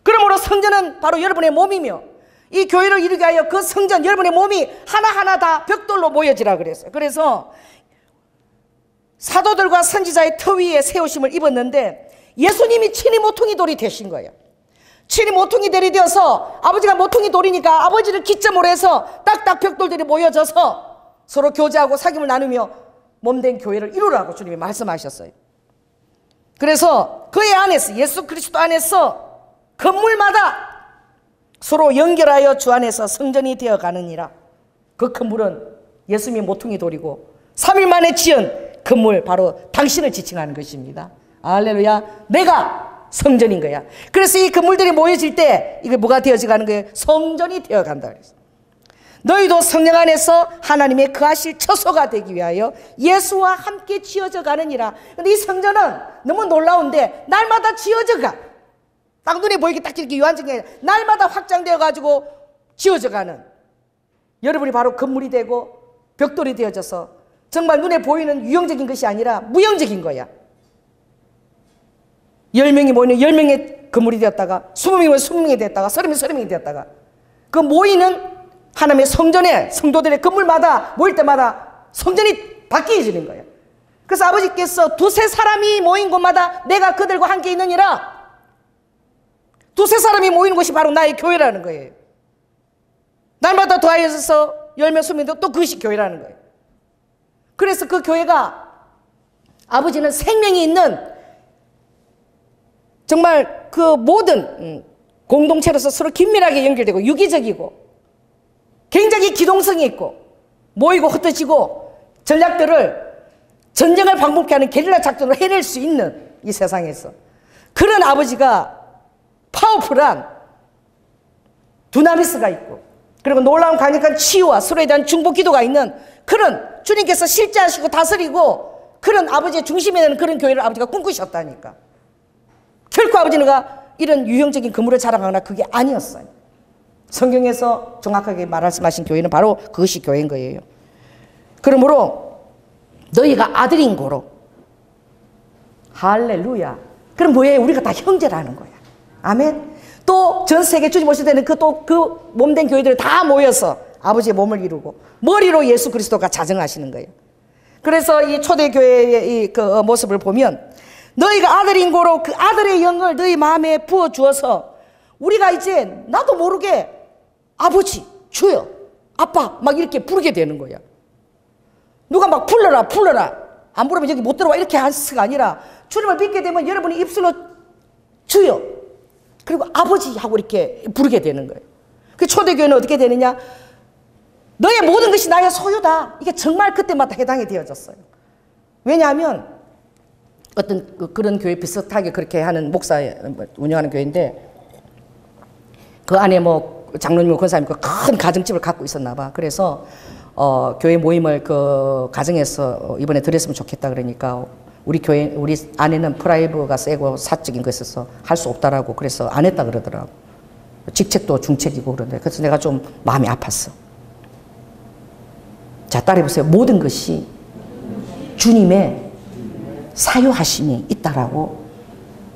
S1: 그러므로 성전은 바로 여러분의 몸이며, 이 교회를 이루게 하여 그 성전, 여러분의 몸이 하나하나 다 벽돌로 모여지라 그랬어요. 그래서 사도들과 선지자의 터 위에 세우심을 입었는데 예수님이 친히 모퉁이 돌이 되신 거예요. 친히 모퉁이 돌이 되어서 아버지가 모퉁이 돌이니까 아버지를 기점으로 해서 딱딱 벽돌들이 모여져서 서로 교제하고 사귐을 나누며 몸된 교회를 이루라고 주님이 말씀하셨어요. 그래서 그의 안에서, 예수 그리스도 안에서 건물마다 서로 연결하여 주 안에서 성전이 되어가느니라. 그 건물은 예수님의 모퉁이 돌이고 3일 만에 지은 건물, 바로 당신을 지칭하는 것입니다. 할렐루야. 내가 성전인 거야. 그래서 이 건물들이 모여질 때 이게 뭐가 되어지가는 거예요? 성전이 되어간다 그랬어요. 너희도 성령 안에서 하나님의 거하실 처소가 되기 위하여 예수와 함께 지어져 가느니라. 근데 이 성전은 너무 놀라운데 날마다 지어져 가. 딱 눈에 보이게 딱 이렇게 유한적인 게 날마다 확장되어 가지고 지어져 가는, 여러분이 바로 건물이 되고 벽돌이 되어져서 정말 눈에 보이는 유형적인 것이 아니라 무형적인 거야. 10명이 모이는 10명의 건물이 되었다가 20명이 모이면 20명이 되었다가 30명이 30명이 되었다가 그 모이는 하나님의 성전에 성도들의 건물마다 모일 때마다 성전이 바뀌어지는 거예요. 그래서 아버지께서 두세 사람이 모인 곳마다 내가 그들과 함께 있느니라. 두세 사람이 모이는 곳이 바로 나의 교회라는 거예요. 날마다 더하여져서 10명 20명 또 그것이 교회라는 거예요. 그래서 그 교회가 아버지는 생명이 있는 정말 그 모든 공동체로서 서로 긴밀하게 연결되고 유기적이고 굉장히 기동성이 있고 모이고 흩어지고 전략들을 전쟁을 방법케 하는 게릴라 작전으로 해낼 수 있는 이 세상에서 그런 아버지가 파워풀한 두나미스가 있고 그리고 놀라운 강력한 치유와 서로에 대한 중보 기도가 있는 그런 주님께서 실제하시고 다스리고 그런 아버지의 중심에 있는 그런 교회를 아버지가 꿈꾸셨다니까. 결코 아버지는 이런 유형적인 건물을 자랑하거나 그게 아니었어요. 성경에서 정확하게 말씀하신 교회는 바로 그것이 교회인 거예요. 그러므로 너희가 아들인 고로, 할렐루야. 그럼 뭐예요? 우리가 다 형제라는 거야. 아멘. 또 전 세계 주님 오실 때는 그 몸된 교회들이 다 모여서 아버지의 몸을 이루고 머리로 예수 그리스도가 자정하시는 거예요. 그래서 이 초대교회의 이 그 모습을 보면 너희가 아들인 고로 그 아들의 영을 너희 마음에 부어 주어서 우리가 이제 나도 모르게 아버지, 주여, 아빠 막 이렇게 부르게 되는 거야. 누가 막 불러라 안 부르면 여기 못 들어와 이렇게 한스가 아니라 주님을 믿게 되면 여러분이 입술로 주여 그리고 아버지 하고 이렇게 부르게 되는 거예요. 그 초대교회는 어떻게 되느냐? 너의 모든 것이 나의 소유다. 이게 정말 그때마다 해당이 되어졌어요. 왜냐하면 어떤 그런 교회 비슷하게 그렇게 하는 목사 운영하는 교회인데 그 안에 뭐 장로님 권사님 큰 가정집을 갖고 있었나 봐. 그래서 교회 모임을 그 가정에서 이번에 드렸으면 좋겠다 그러니까 우리 아내는 프라이브가 세고 사적인 거 있어서 할 수 없다라고 그래서 안 했다 그러더라고. 직책도 중책이고 그런데 그래서 내가 좀 마음이 아팠어. 자, 따라해보세요. 모든 것이 주님의 사유하심이 있다라고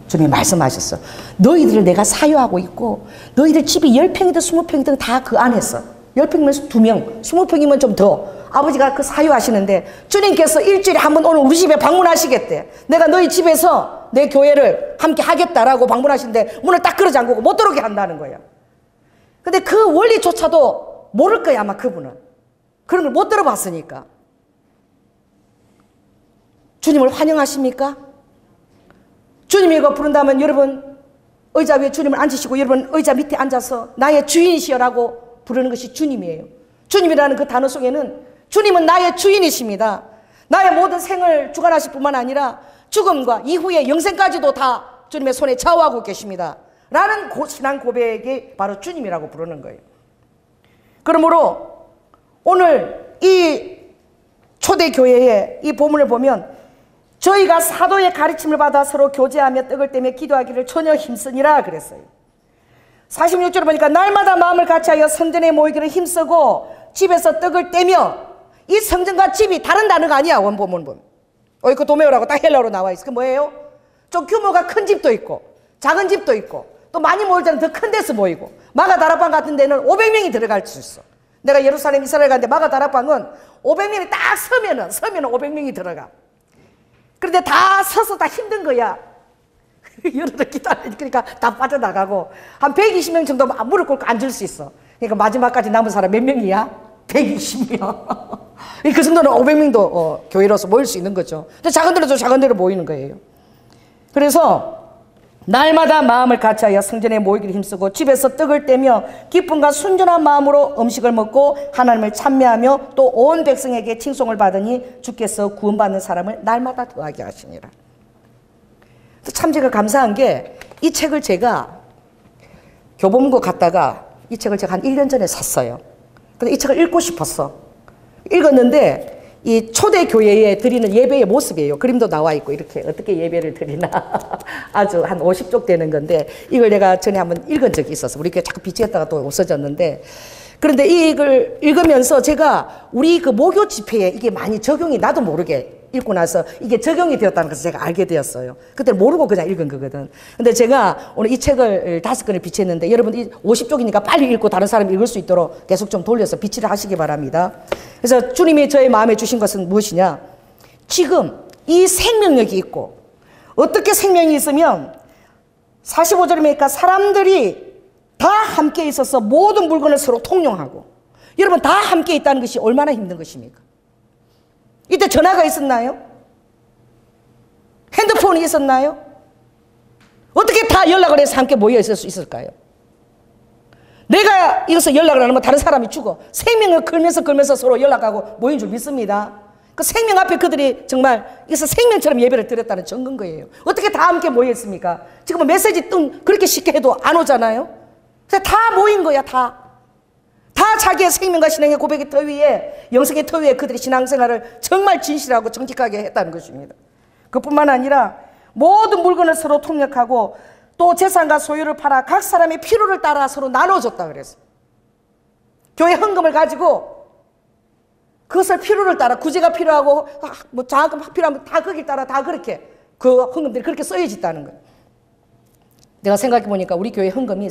S1: 주님이 말씀하셨어. 너희들을 내가 사유하고 있고 너희들 집이 10평이든 20평이든 다 그 안에서 10평이면 2명 20평이면 좀 더 아버지가 그 사유하시는데 주님께서 일주일에 한 번 오늘 우리 집에 방문하시겠대. 내가 너희 집에서 내 교회를 함께 하겠다라고 방문하시는데 문을 딱 걸어 잠그고 못 들어오게 한다는 거야. 근데 그 원리조차도 모를 거야 아마 그분은. 그런 걸 못 들어봤으니까. 주님을 환영하십니까? 주님이 이거 부른다면 여러분 의자 위에 주님을 앉으시고 여러분 의자 밑에 앉아서 나의 주인이시여라고 부르는 것이 주님이에요. 주님이라는 그 단어 속에는 주님은 나의 주인이십니다. 나의 모든 생을 주관하실 뿐만 아니라 죽음과 이후의 영생까지도 다 주님의 손에 좌우하고 계십니다. 라는 신앙 고백이 바로 주님이라고 부르는 거예요. 그러므로 오늘 이 초대교회의 이 본문을 보면 저희가 사도의 가르침을 받아 서로 교제하며 떡을 떼며 기도하기를 전혀 힘쓰니라 그랬어요. 46절을 보니까 날마다 마음을 같이하여 성전에 모이기를 힘쓰고 집에서 떡을 떼며 이 성전과 집이 다른 단어가 아니야. 원본문 보면 그 도메오라고 딱 헬라어로 나와 있어. 그 뭐예요? 좀 규모가 큰 집도 있고 작은 집도 있고 또 많이 모일 때는 더 큰 데서 모이고 마가다락방 같은 데는 500명이 들어갈 수 있어. 내가 예루살렘 이스라엘 갔는데 마가다락방은 500명이 딱 서면은 500명이 들어가. 그런데 다 서서 다 힘든 거야. 열흘을 기다리니까 다 빠져나가고 한 120명 정도 무릎 꿇고 앉을 수 있어. 그러니까 마지막까지 남은 사람 몇 명이야? 120명. 그 정도는 500명도 교회로서 모일 수 있는 거죠. 근데 작은 데로 작은 데로 모이는 거예요. 그래서 날마다 마음을 같이하여 성전에 모이기를 힘쓰고 집에서 떡을 떼며 기쁨과 순전한 마음으로 음식을 먹고 하나님을 찬미하며 또 온 백성에게 칭송을 받으니 주께서 구원받는 사람을 날마다 더하게 하시니라. 참 제가 감사한 게 이 책을 제가 교보문고 갔다가 이 책을 제가 한 1년 전에 샀어요. 근데 이 책을 읽고 싶었어. 읽었는데 이 초대 교회에 드리는 예배의 모습이에요. 그림도 나와 있고 이렇게 어떻게 예배를 드리나 아주 한 50쪽 되는 건데 이걸 내가 전에 한번 읽은 적이 있었어. 우리 교회 자꾸 비치했다가 또 없어졌는데 그런데 이걸 읽으면서 제가 우리 그 모교 집회에 이게 많이 적용이 나도 모르게 읽고 나서 이게 적용이 되었다는 것을 제가 알게 되었어요. 그때 모르고 그냥 읽은 거거든. 근데 제가 오늘 이 책을 5권을 비치했는데 여러분 이 50쪽이니까 빨리 읽고 다른 사람이 읽을 수 있도록 계속 좀 돌려서 비치를 하시기 바랍니다. 그래서 주님이 저의 마음에 주신 것은 무엇이냐? 지금 이 생명력이 있고 어떻게 생명이 있으면 45절에 보니까 사람들이 다 함께 있어서 모든 물건을 서로 통용하고 여러분 다 함께 있다는 것이 얼마나 힘든 것입니까? 이때 전화가 있었나요? 핸드폰이 있었나요? 어떻게 다 연락을 해서 함께 모여 있을 수 있을까요? 내가 이것을 연락을 안 하면 다른 사람이 죽어. 생명을 걸면서 서로 연락하고 모인 줄 믿습니다. 그 생명 앞에 그들이 정말 이것을 생명처럼 예배를 드렸다는 증거인 거예요. 어떻게 다 함께 모여 있습니까? 지금은 메시지 그렇게 쉽게 해도 안 오잖아요. 그래서 다 모인 거야, 다 자기의 생명과 신앙의 고백의 터 위에 영성의 터 위에 그들이 신앙생활을 정말 진실하고 정직하게 했다는 것입니다. 그뿐만 아니라 모든 물건을 서로 통역하고 또 재산과 소유를 팔아 각 사람의 필요를 따라 서로 나눠줬다 그랬어요. 교회 헌금을 가지고 그것을 필요를 따라 구제가 필요하고 뭐 장학금 필요하면 다 거기 따라 다 그렇게 그 헌금들이 그렇게 써여졌다는 거예요. 내가 생각해 보니까 우리 교회 헌금이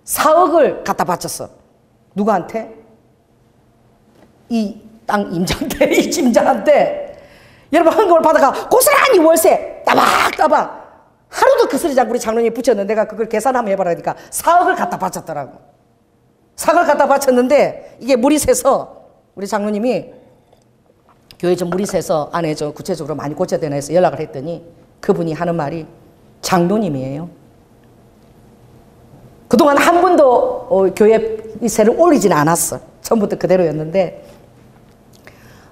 S1: 4억을 갖다 바쳤어. 누구한테? 이 땅 임자한테, 이 짐자한테. 여러분 헌금을 받아가 고스란히 월세 따박따박 하루도 그 소리 우리 장로님이 붙였는데 내가 그걸 계산 한번 해봐라니까 4억을 갖다 바쳤더라고. 4억을 갖다 바쳤는데 이게 물이 새서 우리 장로님이 교회 좀 물이 새서 안에 저 구체적으로 많이 고쳐야 되나 해서 연락을 했더니 그분이 하는 말이 장로님이에요. 그동안 한 번도 교회 이 세를 올리지는 않았어. 처음부터 그대로였는데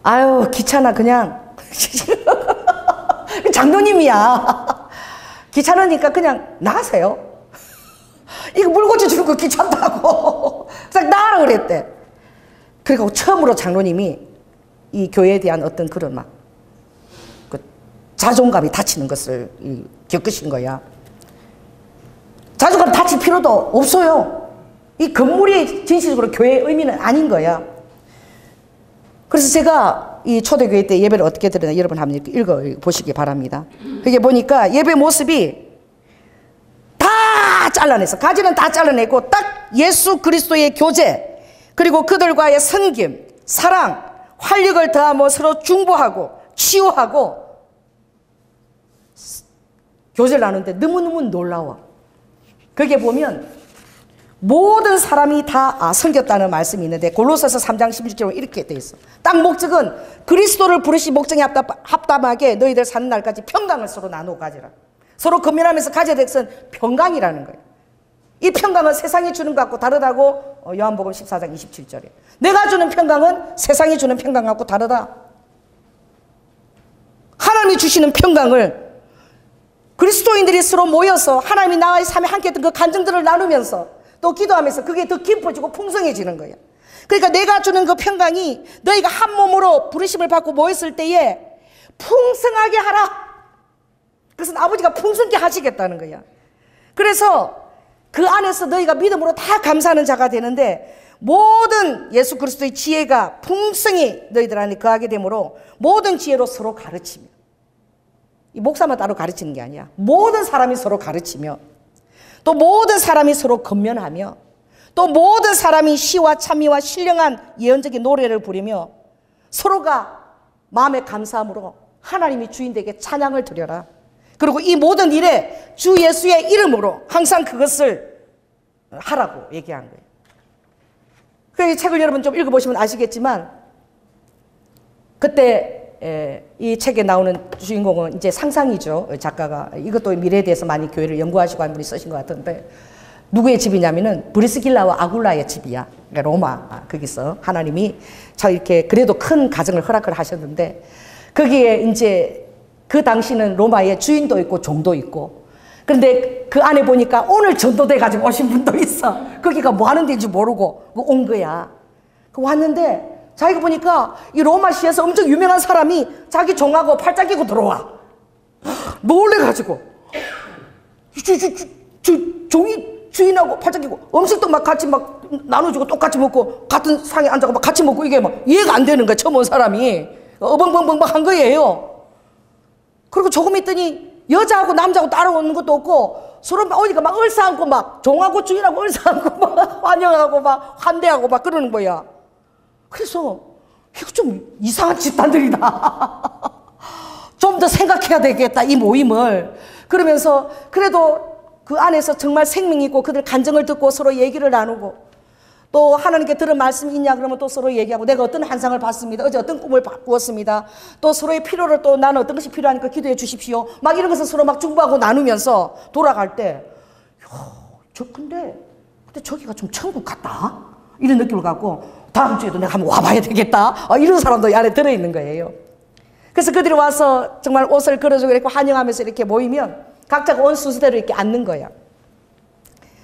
S1: 아유 귀찮아 그냥 장로님이야. 귀찮으니까 그냥 나가세요. 이거 물 고쳐주는 거 귀찮다고. 그래서 나가라 그랬대. 그리고 처음으로 장로님이 이 교회에 대한 어떤 그런 막 그 자존감이 다치는 것을 겪으신 거야. 자존감 다칠 필요도 없어요. 이 건물이 진실적으로 교회의 의미는 아닌 거야. 그래서 제가 이 초대교회 때 예배를 어떻게 드리나 여러분 한번 읽어보시기 바랍니다. 여기 보니까 예배 모습이 다 잘라냈어. 가지는 다 잘라내고 딱 예수 그리스도의 교제 그리고 그들과의 섬김, 사랑, 활력을 더하며 서로 중보하고 치유하고 교제를 나누는데 너무너무 놀라워. 거기에 보면 모든 사람이 다 섬겼다는 말씀이 있는데 골로새서 3장 11절로 이렇게 돼 있어. 딱 목적은 그리스도를 부르시 목적에 합당하게 너희들 사는 날까지 평강을 서로 나누어 가지라. 서로 건면하면서 가져야 될 것은 평강이라는 거예요. 이 평강은 세상이 주는 것과 다르다고 요한복음 14장 27절에 내가 주는 평강은 세상이 주는 평강과 다르다. 하나님이 주시는 평강을 그리스도인들이 서로 모여서 하나님이 나와의 삶에 함께 했던 그 간증들을 나누면서 또 기도하면서 그게 더 깊어지고 풍성해지는 거예요. 그러니까 내가 주는 그 평강이 너희가 한 몸으로 부르심을 받고 모였을 때에 풍성하게 하라. 그것은 아버지가 풍성케 하시겠다는 거야. 그래서 그 안에서 너희가 믿음으로 다 감사하는 자가 되는데 모든 예수 그리스도의 지혜가 풍성히 너희들 안에 거하게 되므로 모든 지혜로 서로 가르치며 이 목사만 따로 가르치는 게 아니야. 모든 사람이 서로 가르치며 또 모든 사람이 서로 건면하며 또 모든 사람이 시와 찬미와 신령한 예언적인 노래를 부르며 서로가 마음의 감사함으로 하나님이 주인에게 찬양을 드려라. 그리고 이 모든 일에 주 예수의 이름으로 항상 그것을 하라고 얘기한 거예요. 그 책을 여러분 좀 읽어보시면 아시겠지만 그때 이 책에 나오는 주인공은 이제 상상이죠. 작가가 이것도 미래에 대해서 많이 교회를 연구하시고 한 분이 쓰신 것 같은데 누구의 집이냐면은 브리스길라와 아굴라의 집이야. 그러니까 로마 거기서 하나님이 저 이렇게 그래도 큰 가정을 허락을 하셨는데 거기에 이제 그 당시는 로마에 주인도 있고 종도 있고 그런데 그 안에 보니까 오늘 전도돼 가지고 오신 분도 있어. 거기가 뭐 하는 데인지 모르고 온 거야. 왔는데 자기가 보니까 이 로마시에서 엄청 유명한 사람이 자기 종하고 팔짱 끼고 들어와. 놀래가지고 종이 주인하고 팔짱 끼고 음식도 막 같이 막 나눠주고 똑같이 먹고 같은 상에 앉아서 막 같이 먹고 이게 막 이해가 안 되는 거야. 처음 온 사람이 어벙벙벙벙 한 거예요. 그리고 조금 있더니 여자하고 남자하고 따라오는 것도 없고 서로 막 어디가 막 얼싸안고 막 종하고 주인하고 얼싸안고 막 환영하고 막 환대하고 막 그러는 거야. 그래서 이거 좀 이상한 집단들이다. 좀 더 생각해야 되겠다 이 모임을. 그러면서 그래도 그 안에서 정말 생명이 있고 그들 간증을 듣고 서로 얘기를 나누고 또 하나님께 들은 말씀이 있냐 그러면 또 서로 얘기하고 내가 어떤 환상을 봤습니다. 어제 어떤 꿈을 꾸었습니다. 또 서로의 필요를 또 나는 어떤 것이 필요하니까 기도해 주십시오. 막 이런 것을 서로 막 중보하고 나누면서 돌아갈 때 근데 저기가 좀 천국 같다 이런 느낌을 갖고 다음 주에도 내가 한번 와봐야 되겠다 이런 사람도 이 안에 들어있는 거예요. 그래서 그들이 와서 정말 옷을 걸어주고 이렇게 환영하면서 이렇게 모이면 각자가 온 순서대로 이렇게 앉는 거야.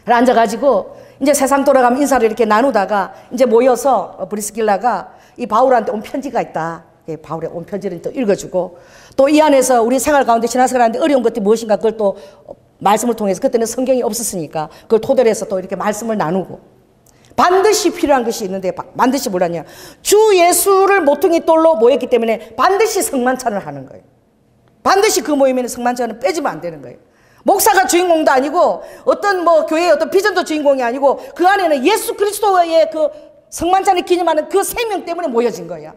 S1: 앉아가지고 이제 세상 돌아가면 인사를 이렇게 나누다가 이제 모여서 브리스길라가 이 바울한테 온 편지가 있다. 바울의 온 편지를 또 읽어주고 또 이 안에서 우리 생활 가운데 신앙생활 하는데 어려운 것들이 무엇인가 그걸 또 말씀을 통해서 그때는 성경이 없었으니까 그걸 토대로 해서 또 이렇게 말씀을 나누고 반드시 필요한 것이 있는데 반드시 뭐라냐 주 예수를 모퉁이 돌로 모였기 때문에 반드시 성만찬을 하는 거예요. 반드시 그 모임에는 성만찬은 빼지면 안 되는 거예요. 목사가 주인공도 아니고 어떤 뭐 교회의 어떤 비전도 주인공이 아니고 그 안에는 예수 그리스도의 그 성만찬을 기념하는 그 생명 때문에 모여진 거야.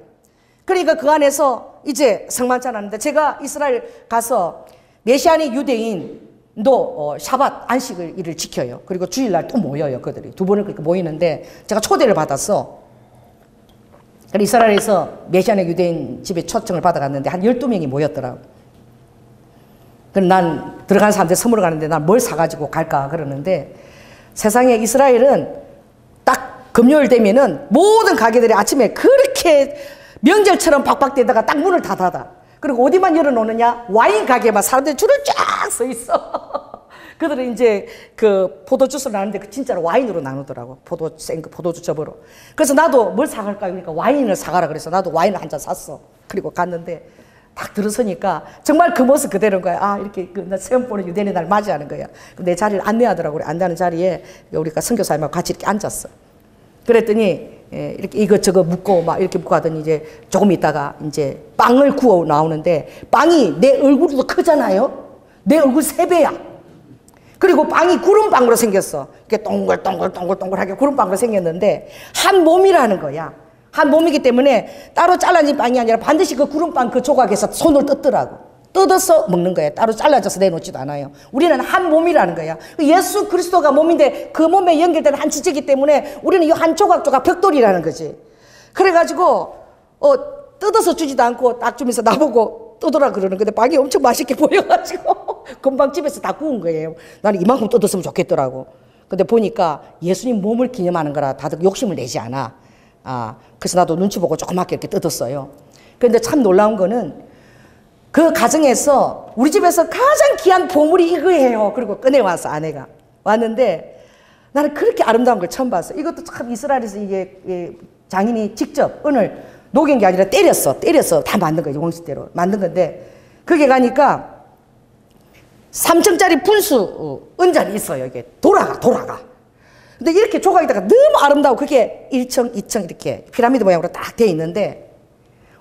S1: 그러니까 그 안에서 이제 성만찬 하는데 제가 이스라엘 가서 메시아니 유대인도 샤밧 안식일을 지켜요. 그리고 주일날 또 모여요. 그들이 두 번을 그렇게 모이는데 제가 초대를 받았어. 이스라엘에서 메시아니 유대인 집에 초청을 받아갔는데 한 12명이 모였더라고. 그럼 난 들어간 사람들 선물을 가는데 난 뭘 사가지고 갈까 그러는데 세상에 이스라엘은 딱 금요일 되면은 모든 가게들이 아침에 그렇게 명절처럼 박박대다가 딱 문을 다 닫아. 그리고 어디만 열어놓느냐 와인 가게만 사람들이 줄을 쫙 서 있어. 그들은 이제 그 포도주스를 나누는데 진짜로 와인으로 나누더라고. 포도주 접으로. 그래서 나도 뭘 사갈까 그러니까 와인을 사가라 그래서 나도 와인을 한 잔 샀어. 그리고 갔는데 딱 들어서니까 정말 그 모습 그대로인 거야. 이렇게 나 처음 보는 유대인의 날 맞이하는 거야. 내 자리를 안내하더라고. 안내하는 자리에 우리가 선교사님하고 같이 이렇게 앉았어. 그랬더니 이렇게 이것저것 묻고 막 이렇게 묻고 하더니 이제 조금 있다가 이제 빵을 구워 나오는데 빵이 내 얼굴도 크잖아요. 내 얼굴 3배야. 그리고 빵이 구름빵으로 생겼어. 이렇게 동글동글동글동글하게 구름빵으로 생겼는데 한 몸이라는 거야. 한 몸이기 때문에 따로 잘라진 빵이 아니라 반드시 그 구름빵 그 조각에서 손을 뜯더라고. 뜯어서 먹는 거예요. 따로 잘라져서 내놓지도 않아요. 우리는 한 몸이라는 거야. 예수 그리스도가 몸인데 그 몸에 연결된 한 지체이기 때문에 우리는 이 한 조각 벽돌이라는 거지. 그래가지고 뜯어서 주지도 않고 딱 주면서 나보고 뜯으라 그러는 건데 빵이 엄청 맛있게 보여가지고 금방 집에서 다 구운 거예요. 나는 이만큼 뜯었으면 좋겠더라고. 근데 보니까 예수님 몸을 기념하는 거라 다들 욕심을 내지 않아. 그래서 나도 눈치 보고 조그맣게 이렇게 뜯었어요. 그런데 참 놀라운 거는 그 가정에서 우리 집에서 가장 귀한 보물이 이거예요. 그리고 꺼내와서 아내가 왔는데 나는 그렇게 아름다운 걸 처음 봤어. 이것도 참 이스라엘에서 이게 장인이 직접 은을 녹인 게 아니라 때려서 다 만든 거예요. 원시대로 만든 건데 그게 가니까 3층짜리 분수 은잔이 있어요. 이게 돌아가. 근데 이렇게 조각에다가 너무 아름다워. 그게 1층, 2층 이렇게 피라미드 모양으로 딱 돼 있는데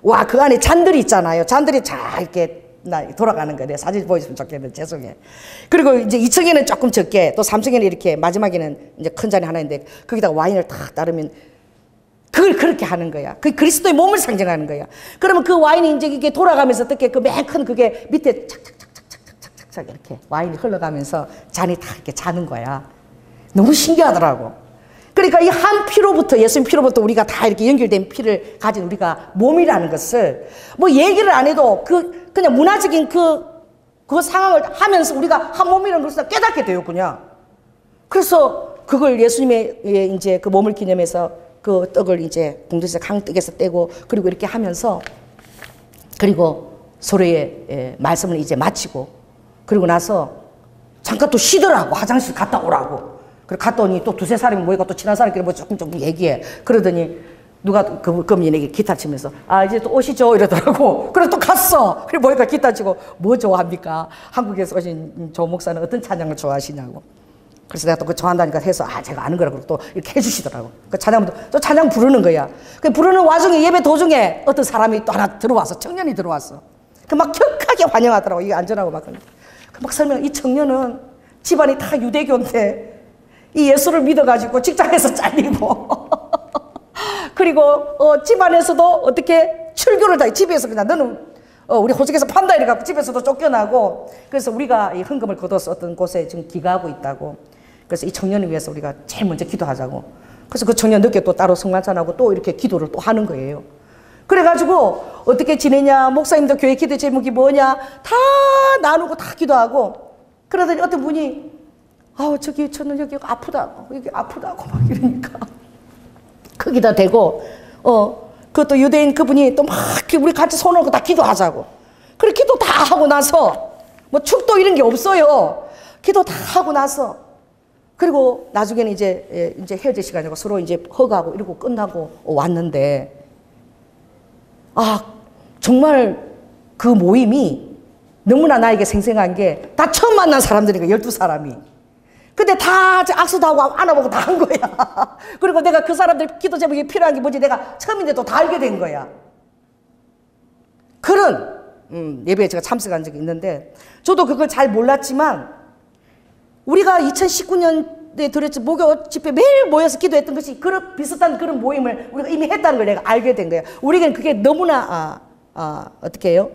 S1: 와, 그 안에 잔들이 있잖아요. 잔들이 잘 이렇게 돌아가는 거예요. 사진 보여주면 좋겠는데 죄송해요. 그리고 이제 2층에는 조금 적게 또 3층에는 이렇게 마지막에는 이제 큰 잔이 하나 있는데 거기다가 와인을 딱 따르면 그걸 그렇게 하는 거야. 그 그리스도의 몸을 상징하는 거야. 그러면 그 와인이 이제 이게 돌아가면서 어떻게 그 맨 큰 그게 밑에 착착착착착착착 이렇게 와인이 흘러가면서 잔이 다 이렇게 자는 거야. 너무 신기하더라고. 그러니까 이 한 피로부터, 예수님 피로부터 우리가 다 이렇게 연결된 피를 가진 우리가 몸이라는 것을 뭐 얘기를 안 해도 그냥 문화적인 그 상황을 하면서 우리가 한 몸이라는 것을 깨닫게 돼요, 그냥. 그래서 그걸 예수님의 이제 그 몸을 기념해서 그 떡을 이제 공동체에서 강떡에서 떼고 그리고 이렇게 하면서 그리고 서로의 말씀을 이제 마치고 그리고 나서 잠깐 또 쉬더라고. 화장실 갔다 오라고. 그래 갔더니 또 두세 사람이 모이고 또 친한 사람끼리 뭐 조금 얘기해. 그러더니 누가 금인에게 기타 치면서 이제 또 오시죠 이러더라고. 그래 또 갔어. 그래 모이가 기타 치고 뭐 좋아합니까? 한국에서 오신 조 목사는 어떤 찬양을 좋아하시냐고. 그래서 내가 또 그 좋아한다니까 해서 제가 아는 거라고 또 이렇게 해주시더라고. 그 찬양도 또 찬양 부르는 거야. 그 부르는 와중에 예배 도중에 어떤 사람이 또 하나 들어와서 청년이 들어왔어. 그 막 격하게 환영하더라고. 이게 안전하고 막 막 설명. 이 청년은 집안이 다 유대교인데 이 예수를 믿어가지고 직장에서 잘리고 그리고 집안에서도 어떻게 출교를 다 집에서 그냥 너는 우리 호적에서 판다 이래갖고 집에서도 쫓겨나고 그래서 우리가 이 헌금을 거둬서 어떤 곳에 지금 기가하고 있다고. 그래서 이 청년을 위해서 우리가 제일 먼저 기도하자고. 그래서 그 청년 늦게 또 따로 성만찬하고 또 이렇게 기도를 또 하는 거예요. 그래가지고 어떻게 지내냐, 목사님도 교회 기도 제목이 뭐냐 다 나누고 다 기도하고 그러더니 어떤 분이 저기 저는 여기 아프다고 여기 아프다고 막 이러니까 거기다 대고 그것도 유대인 그분이 또 막 우리 같이 손을 얹고 다 기도하자고. 그래 기도 다 하고 나서 뭐 축도 이런 게 없어요. 기도 다 하고 나서 그리고 나중에는 이제 헤어질 시간이고 서로 이제 허가하고 이러고 끝나고 왔는데 정말 그 모임이 너무나 나에게 생생한 게 다 처음 만난 사람들이니까 12사람이. 근데 다 악수도 하고 안아보고 다 한 거야. 그리고 내가 그 사람들 기도 제목이 필요한 게 뭔지 내가 처음인데도 다 알게 된 거야. 그런 예배에 제가 참석한 적이 있는데 저도 그걸 잘 몰랐지만 우리가 2019년에 들었지 목요 집회 매일 모여서 기도했던 것이 그런 비슷한 그런 모임을 우리가 이미 했다는 걸 내가 알게 된 거야. 우리에게는 그게 너무나 어떻게 해요?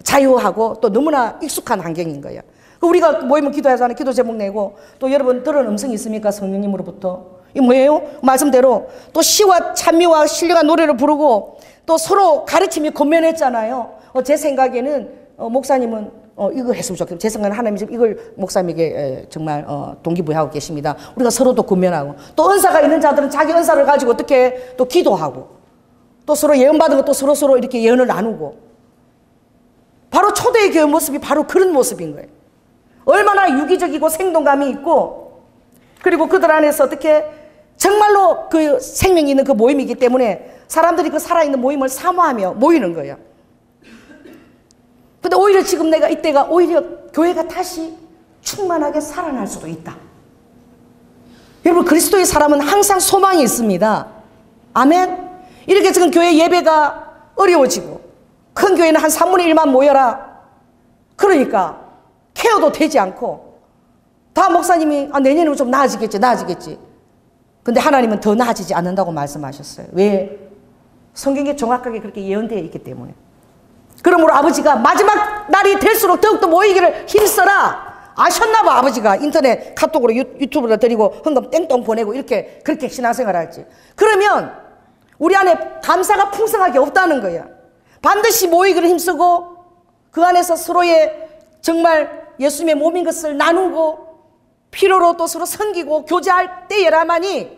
S1: 자유하고 또 너무나 익숙한 환경인 거야. 우리가 모이면 기도하잖아요. 기도 제목 내고 또 여러분 들은 음성이 있습니까? 성령님으로부터. 이 뭐예요? 말씀대로 또 시와 찬미와 신령한 노래를 부르고 또 서로 가르침이 권면했잖아요. 제 생각에는 목사님은 이거 했으면 좋겠어요. 제 생각에는 하나님이 지금 이걸 목사님에게 정말 동기부여하고 계십니다. 우리가 서로 또 권면하고 또 은사가 있는 자들은 자기 은사를 가지고 어떻게 또 기도하고 또 서로 예언받은 것도 서로 이렇게 예언을 나누고 바로 초대의 교회 모습이 바로 그런 모습인 거예요. 얼마나 유기적이고 생동감이 있고 그리고 그들 안에서 어떻게 정말로 그 생명이 있는 그 모임이기 때문에 사람들이 그 살아있는 모임을 사모하며 모이는 거예요. 근데 오히려 지금 내가 이때가 오히려 교회가 다시 충만하게 살아날 수도 있다. 여러분 그리스도의 사람은 항상 소망이 있습니다. 아멘. 이렇게 지금 교회 예배가 어려워지고 큰 교회는 한 3분의 1만 모여라. 그러니까 케어도 되지 않고 다 목사님이 내년에는 좀 나아지겠지. 근데 하나님은 더 나아지지 않는다고 말씀하셨어요. 왜? 성경에 정확하게 그렇게 예언되어 있기 때문에. 그러므로 아버지가 마지막 날이 될수록 더욱더 모이기를 힘써라. 아셨나 봐. 아버지가 인터넷 카톡으로 유튜브로 드리고 헌금 땡땡 보내고 이렇게 그렇게 신앙생활 할지. 그러면 우리 안에 감사가 풍성하게 없다는 거야. 반드시 모이기를 힘쓰고 그 안에서 서로의 정말 예수님의 몸인 것을 나누고 필요로 또 서로 섬기고 교제할 때에라만이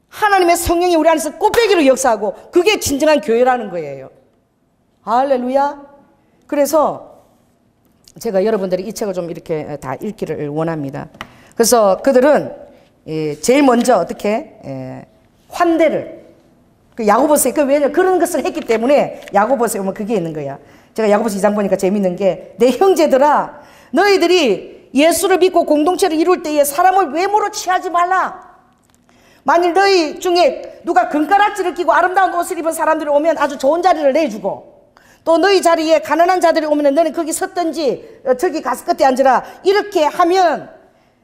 S1: 하나님의 성령이 우리 안에서 꽃배기로 역사하고 그게 진정한 교회라는 거예요. 할렐루야. 그래서 제가 여러분들이 이 책을 좀 이렇게 다 읽기를 원합니다. 그래서 그들은 제일 먼저 어떻게 환대를 야고보서에 왜냐면 그런 것을 했기 때문에 야고보서에 오면 그게 있는 거야. 제가 야고보서 2장 보니까 재밌는 게 내 형제들아 너희들이 예수를 믿고 공동체를 이룰 때에 사람을 외모로 취하지 말라. 만일 너희 중에 누가 금가락지를 끼고 아름다운 옷을 입은 사람들이 오면 아주 좋은 자리를 내주고 또 너희 자리에 가난한 자들이 오면 너는 거기 섰든지 저기 가서 끝에 앉으라. 이렇게 하면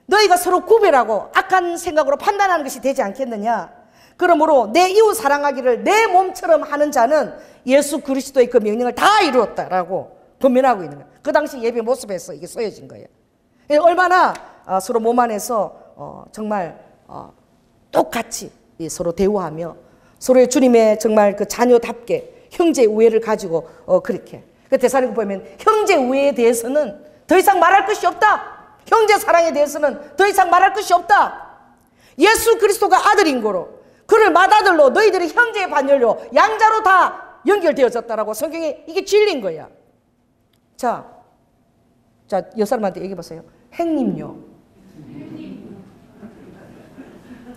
S1: 너희가 서로 구별하고 악한 생각으로 판단하는 것이 되지 않겠느냐. 그러므로 내 이웃 사랑하기를 내 몸처럼 하는 자는 예수 그리스도의 그 명령을 다 이루었다라고 권면하고 있는 거예요. 그 당시 예배 모습에서 이게 쓰여진 거예요. 얼마나 서로 몸 안에서 정말 똑같이 서로 대우하며 서로의 주님의 정말 그 자녀답게 형제 우애를 가지고 그렇게 그 대사님 보면 형제 우애에 대해서는 더 이상 말할 것이 없다. 형제 사랑에 대해서는 더 이상 말할 것이 없다. 예수 그리스도가 아들인 거로 그를 맏아들로 너희들이 형제의 반열로 양자로 다 연결되어졌다라고 성경에 이게 진리인 거야. 자, 옆 사람한테 얘기해 보세요. 행님요.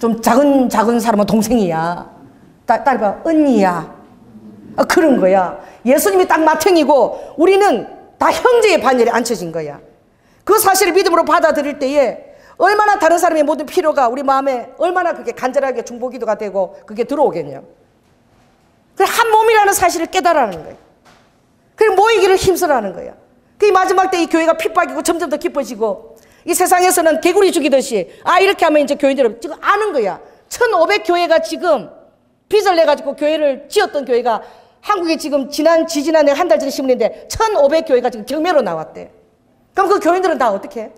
S1: 좀 작은 사람은 동생이야. 딸이 봐, 언니야. 그런 거야. 예수님이 딱 맏형이고 우리는 다 형제의 반열에 앉혀진 거야. 그 사실을 믿음으로 받아들일 때에 얼마나 다른 사람의 모든 필요가 우리 마음에 얼마나 그게 간절하게 중보기도가 되고 그게 들어오겠냐. 한 몸이라는 사실을 깨달아라는 거예요. 그리고 모이기를 힘쓰라는 거야. 그 마지막 때 이 교회가 핍박이고 점점 더 깊어지고 이 세상에서는 개구리 죽이듯이 이렇게 하면 이제 교인들은 지금 아는 거야. 1500교회가 지금 빚을 내가지고 교회를 지었던 교회가 한국에 지금 지지난해 한 달 전에 신문인데 1500교회가 지금 경매로 나왔대. 그럼 그 교인들은 다 어떻게 해?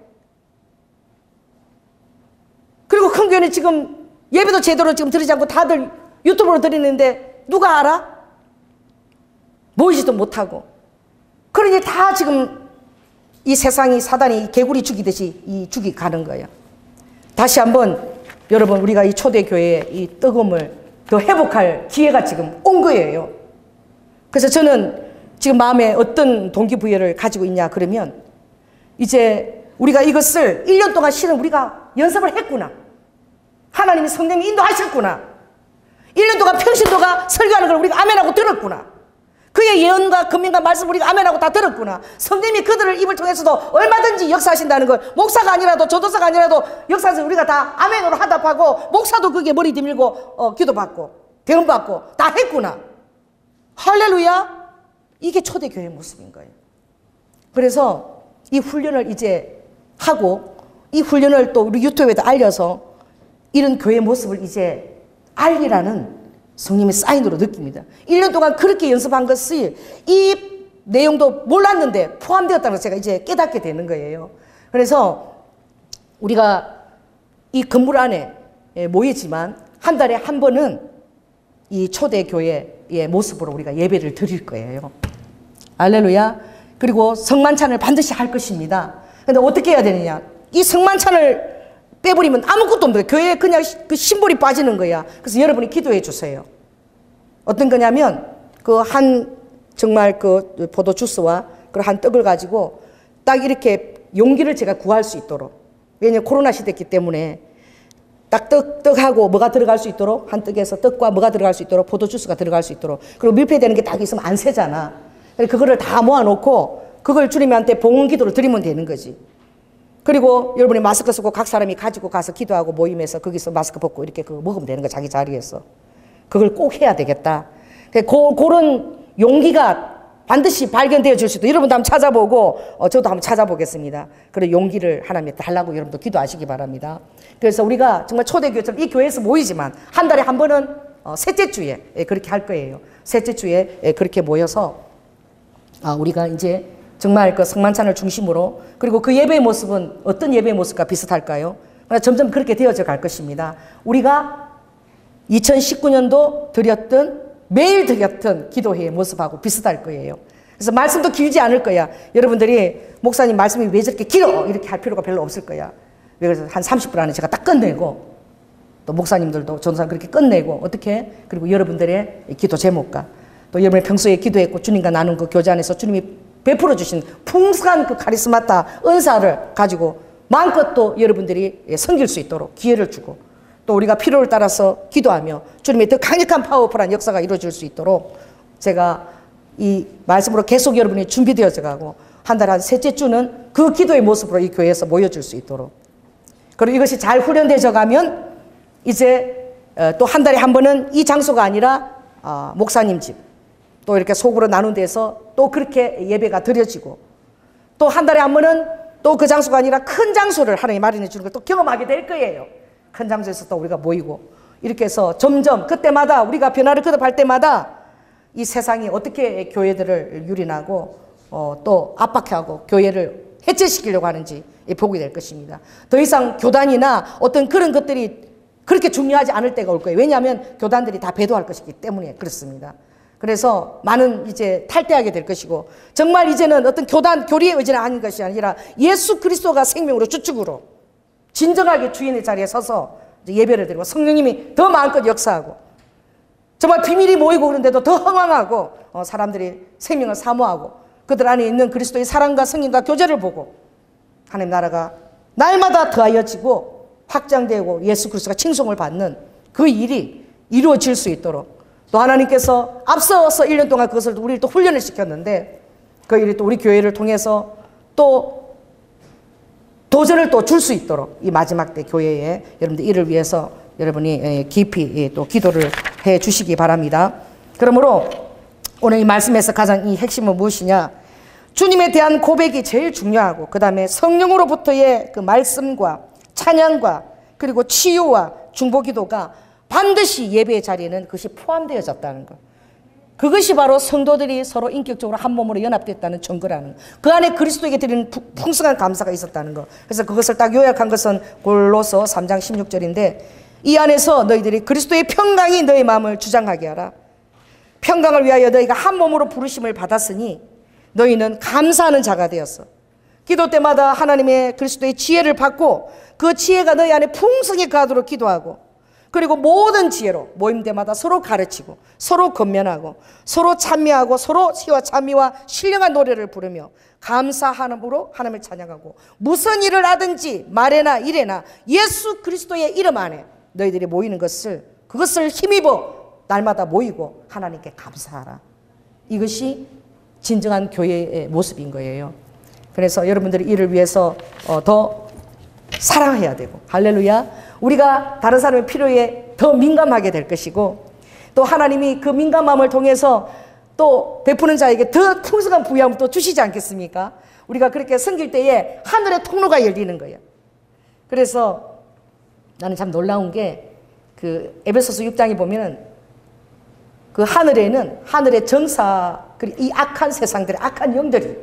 S1: 그리고 큰 교회는 지금 예배도 제대로 지금 드리지 않고 다들 유튜브로 드리는데 누가 알아? 모이지도 못하고. 그러니 다 지금 이 세상이 사단이 개구리 죽이듯이 이 죽이 가는 거예요. 다시 한번 여러분 우리가 이 초대교회의 이 뜨거움을 더 회복할 기회가 지금 온 거예요. 그래서 저는 지금 마음에 어떤 동기부여를 가지고 있냐 그러면 이제 우리가 이것을 1년 동안 실은 우리가 연습을 했구나. 하나님이 성령이 인도하셨구나. 1년 동안 평신도가 설교하는 걸 우리가 아멘하고 들었구나. 그의 예언과 금민과 말씀 우리가 아멘하고 다 들었구나. 성령이 그들을 입을 통해서도 얼마든지 역사하신다는 걸 목사가 아니라도 전도사가 아니라도 역사에서 우리가 다 아멘으로 하답하고 목사도 그게 머리 디밀고 기도받고 대응받고 다 했구나. 할렐루야. 이게 초대교회의 모습인 거예요. 그래서 이 훈련을 이제 하고 이 훈련을 또 우리 유튜브에도 알려서 이런 교회 모습을 이제 알리라는 성령의 사인으로 느낍니다. 1년 동안 그렇게 연습한 것이 이 내용도 몰랐는데 포함되었다는 걸 제가 이제 깨닫게 되는 거예요. 그래서 우리가 이 건물 안에 모이지만 한 달에 한 번은 이 초대교회의 모습으로 우리가 예배를 드릴 거예요. 할렐루야. 그리고 성만찬을 반드시 할 것입니다. 근데 어떻게 해야 되느냐. 이 성만찬을 빼버리면 아무것도 없는 거예요. 교회에 그냥 그 심볼이 빠지는 거야. 그래서 여러분이 기도해 주세요. 어떤 거냐면 정말 그 포도 주스와 그 한 떡을 가지고 딱 이렇게 용기를 제가 구할 수 있도록. 왜냐면 코로나 시대이기 때문에 딱 떡하고 뭐가 들어갈 수 있도록 한 떡에서 떡과 뭐가 들어갈 수 있도록 포도 주스가 들어갈 수 있도록. 그리고 밀폐되는 게 딱 있으면 안 새잖아. 그거를 다 모아놓고 그걸 주님한테 봉헌 기도를 드리면 되는 거지. 그리고 여러분이 마스크 쓰고 각 사람이 가지고 가서 기도하고 모임에서 거기서 마스크 벗고 이렇게 그거 먹으면 되는 거 자기 자리에서. 그걸 꼭 해야 되겠다. 그런 용기가 반드시 발견되어 줄 수도. 여러분도 한번 찾아보고 저도 한번 찾아보겠습니다. 그런 용기를 하나님께 달라고 여러분도 기도하시기 바랍니다. 그래서 우리가 정말 초대교회처럼 이 교회에서 모이지만 한 달에 한 번은 셋째 주에 그렇게 할 거예요. 셋째 주에 그렇게 모여서 우리가 이제 정말 그 성만찬을 중심으로 그리고 그 예배의 모습은 어떤 예배의 모습과 비슷할까요? 점점 그렇게 되어져 갈 것입니다. 우리가 2019년도 매일 드렸던 기도회의 모습하고 비슷할 거예요. 그래서 말씀도 길지 않을 거야. 여러분들이 목사님 말씀이 왜 저렇게 길어? 이렇게 할 필요가 별로 없을 거야. 그래서 한 30분 안에 제가 딱 끝내고 또 목사님들도 전도사님 그렇게 끝내고 어떻게 그리고 여러분들의 기도 제목과 또 여러분이 평소에 기도했고 주님과 나눈 그 교제 안에서 주님이 베풀어 주신 풍성한 그 카리스마타 은사를 가지고 마음껏 또 여러분들이 섬길 수 있도록 기회를 주고 또 우리가 필요를 따라서 기도하며 주님의 더 강력한 파워풀한 역사가 이루어질 수 있도록 제가 이 말씀으로 계속 여러분이 준비되어져 가고 한 달 한 셋째 주는 그 기도의 모습으로 이 교회에서 모여줄 수 있도록 그리고 이것이 잘 훈련되어져 가면 이제 또 한 달에 한 번은 이 장소가 아니라 목사님 집 또 이렇게 속으로 나눈 데서 또 그렇게 예배가 드려지고 또 한 달에 한 번은 또 그 장소가 아니라 큰 장소를 하나님이 마련해 주는 걸 또 경험하게 될 거예요. 큰 장소에서 또 우리가 모이고 이렇게 해서 점점 그때마다 우리가 변화를 거듭할 때마다 이 세상이 어떻게 교회들을 유린하고 또 압박하고 교회를 해체시키려고 하는지 보게 될 것입니다. 더 이상 교단이나 어떤 그런 것들이 그렇게 중요하지 않을 때가 올 거예요. 왜냐하면 교단들이 다 배도할 것이기 때문에 그렇습니다. 그래서 많은 이제 탈퇴하게 될 것이고, 정말 이제는 어떤 교단, 교리의 의지는 아닌 것이 아니라 예수 그리스도가 생명으로 주축으로 진정하게 주인의 자리에 서서 예배를 드리고 성령님이 더 마음껏 역사하고 정말 비밀이 모이고 그런데도 더 흥황하고 사람들이 생명을 사모하고 그들 안에 있는 그리스도의 사랑과 성인과 교제를 보고 하나님 나라가 날마다 더하여지고 확장되고 예수 그리스도가 칭송을 받는 그 일이 이루어질 수 있도록, 또 하나님께서 앞서서 1년 동안 그것을 우리를 또 훈련을 시켰는데 그 일이 또 우리 교회를 통해서 또 도전을 또 줄 수 있도록 이 마지막 때 교회에 여러분들 이를 위해서 여러분이 깊이 또 기도를 해 주시기 바랍니다. 그러므로 오늘 이 말씀에서 가장 이 핵심은 무엇이냐? 주님에 대한 고백이 제일 중요하고 그 다음에 성령으로부터의 그 말씀과 찬양과 그리고 치유와 중보기도가 반드시 예배의 자리에는 그것이 포함되어졌다는 것. 그것이 바로 성도들이 서로 인격적으로 한 몸으로 연합됐다는 증거라는 것. 그 안에 그리스도에게 드리는 풍성한 감사가 있었다는 것. 그래서 그것을 딱 요약한 것은 골로서 3장 16절인데 이 안에서 너희들이 그리스도의 평강이 너희 마음을 주장하게 하라. 평강을 위하여 너희가 한 몸으로 부르심을 받았으니 너희는 감사하는 자가 되었어. 기도 때마다 하나님의 그리스도의 지혜를 받고 그 지혜가 너희 안에 풍성히 가도록 기도하고, 그리고 모든 지혜로 모임 때마다 서로 가르치고 서로 건면하고 서로 찬미하고 서로 시와 찬미와 신령한 노래를 부르며 감사함으로 하나님을 찬양하고 무슨 일을 하든지 말에나 일에나 예수 그리스도의 이름 안에 너희들이 모이는 것을, 그것을 힘입어 날마다 모이고 하나님께 감사하라. 이것이 진정한 교회의 모습인 거예요. 그래서 여러분들이 이를 위해서 더 사랑해야 되고, 할렐루야, 우리가 다른 사람의 필요에 더 민감하게 될 것이고, 또 하나님이 그 민감함을 통해서 또 베푸는 자에게 더 풍성한 부여함을 또 주시지 않겠습니까? 우리가 그렇게 섬길 때에 하늘의 통로가 열리는 거예요. 그래서 나는 참 놀라운 게 그 에베소서 6장에 보면은 그 하늘에는 하늘의 정사, 이 악한 세상들의 악한 영들이,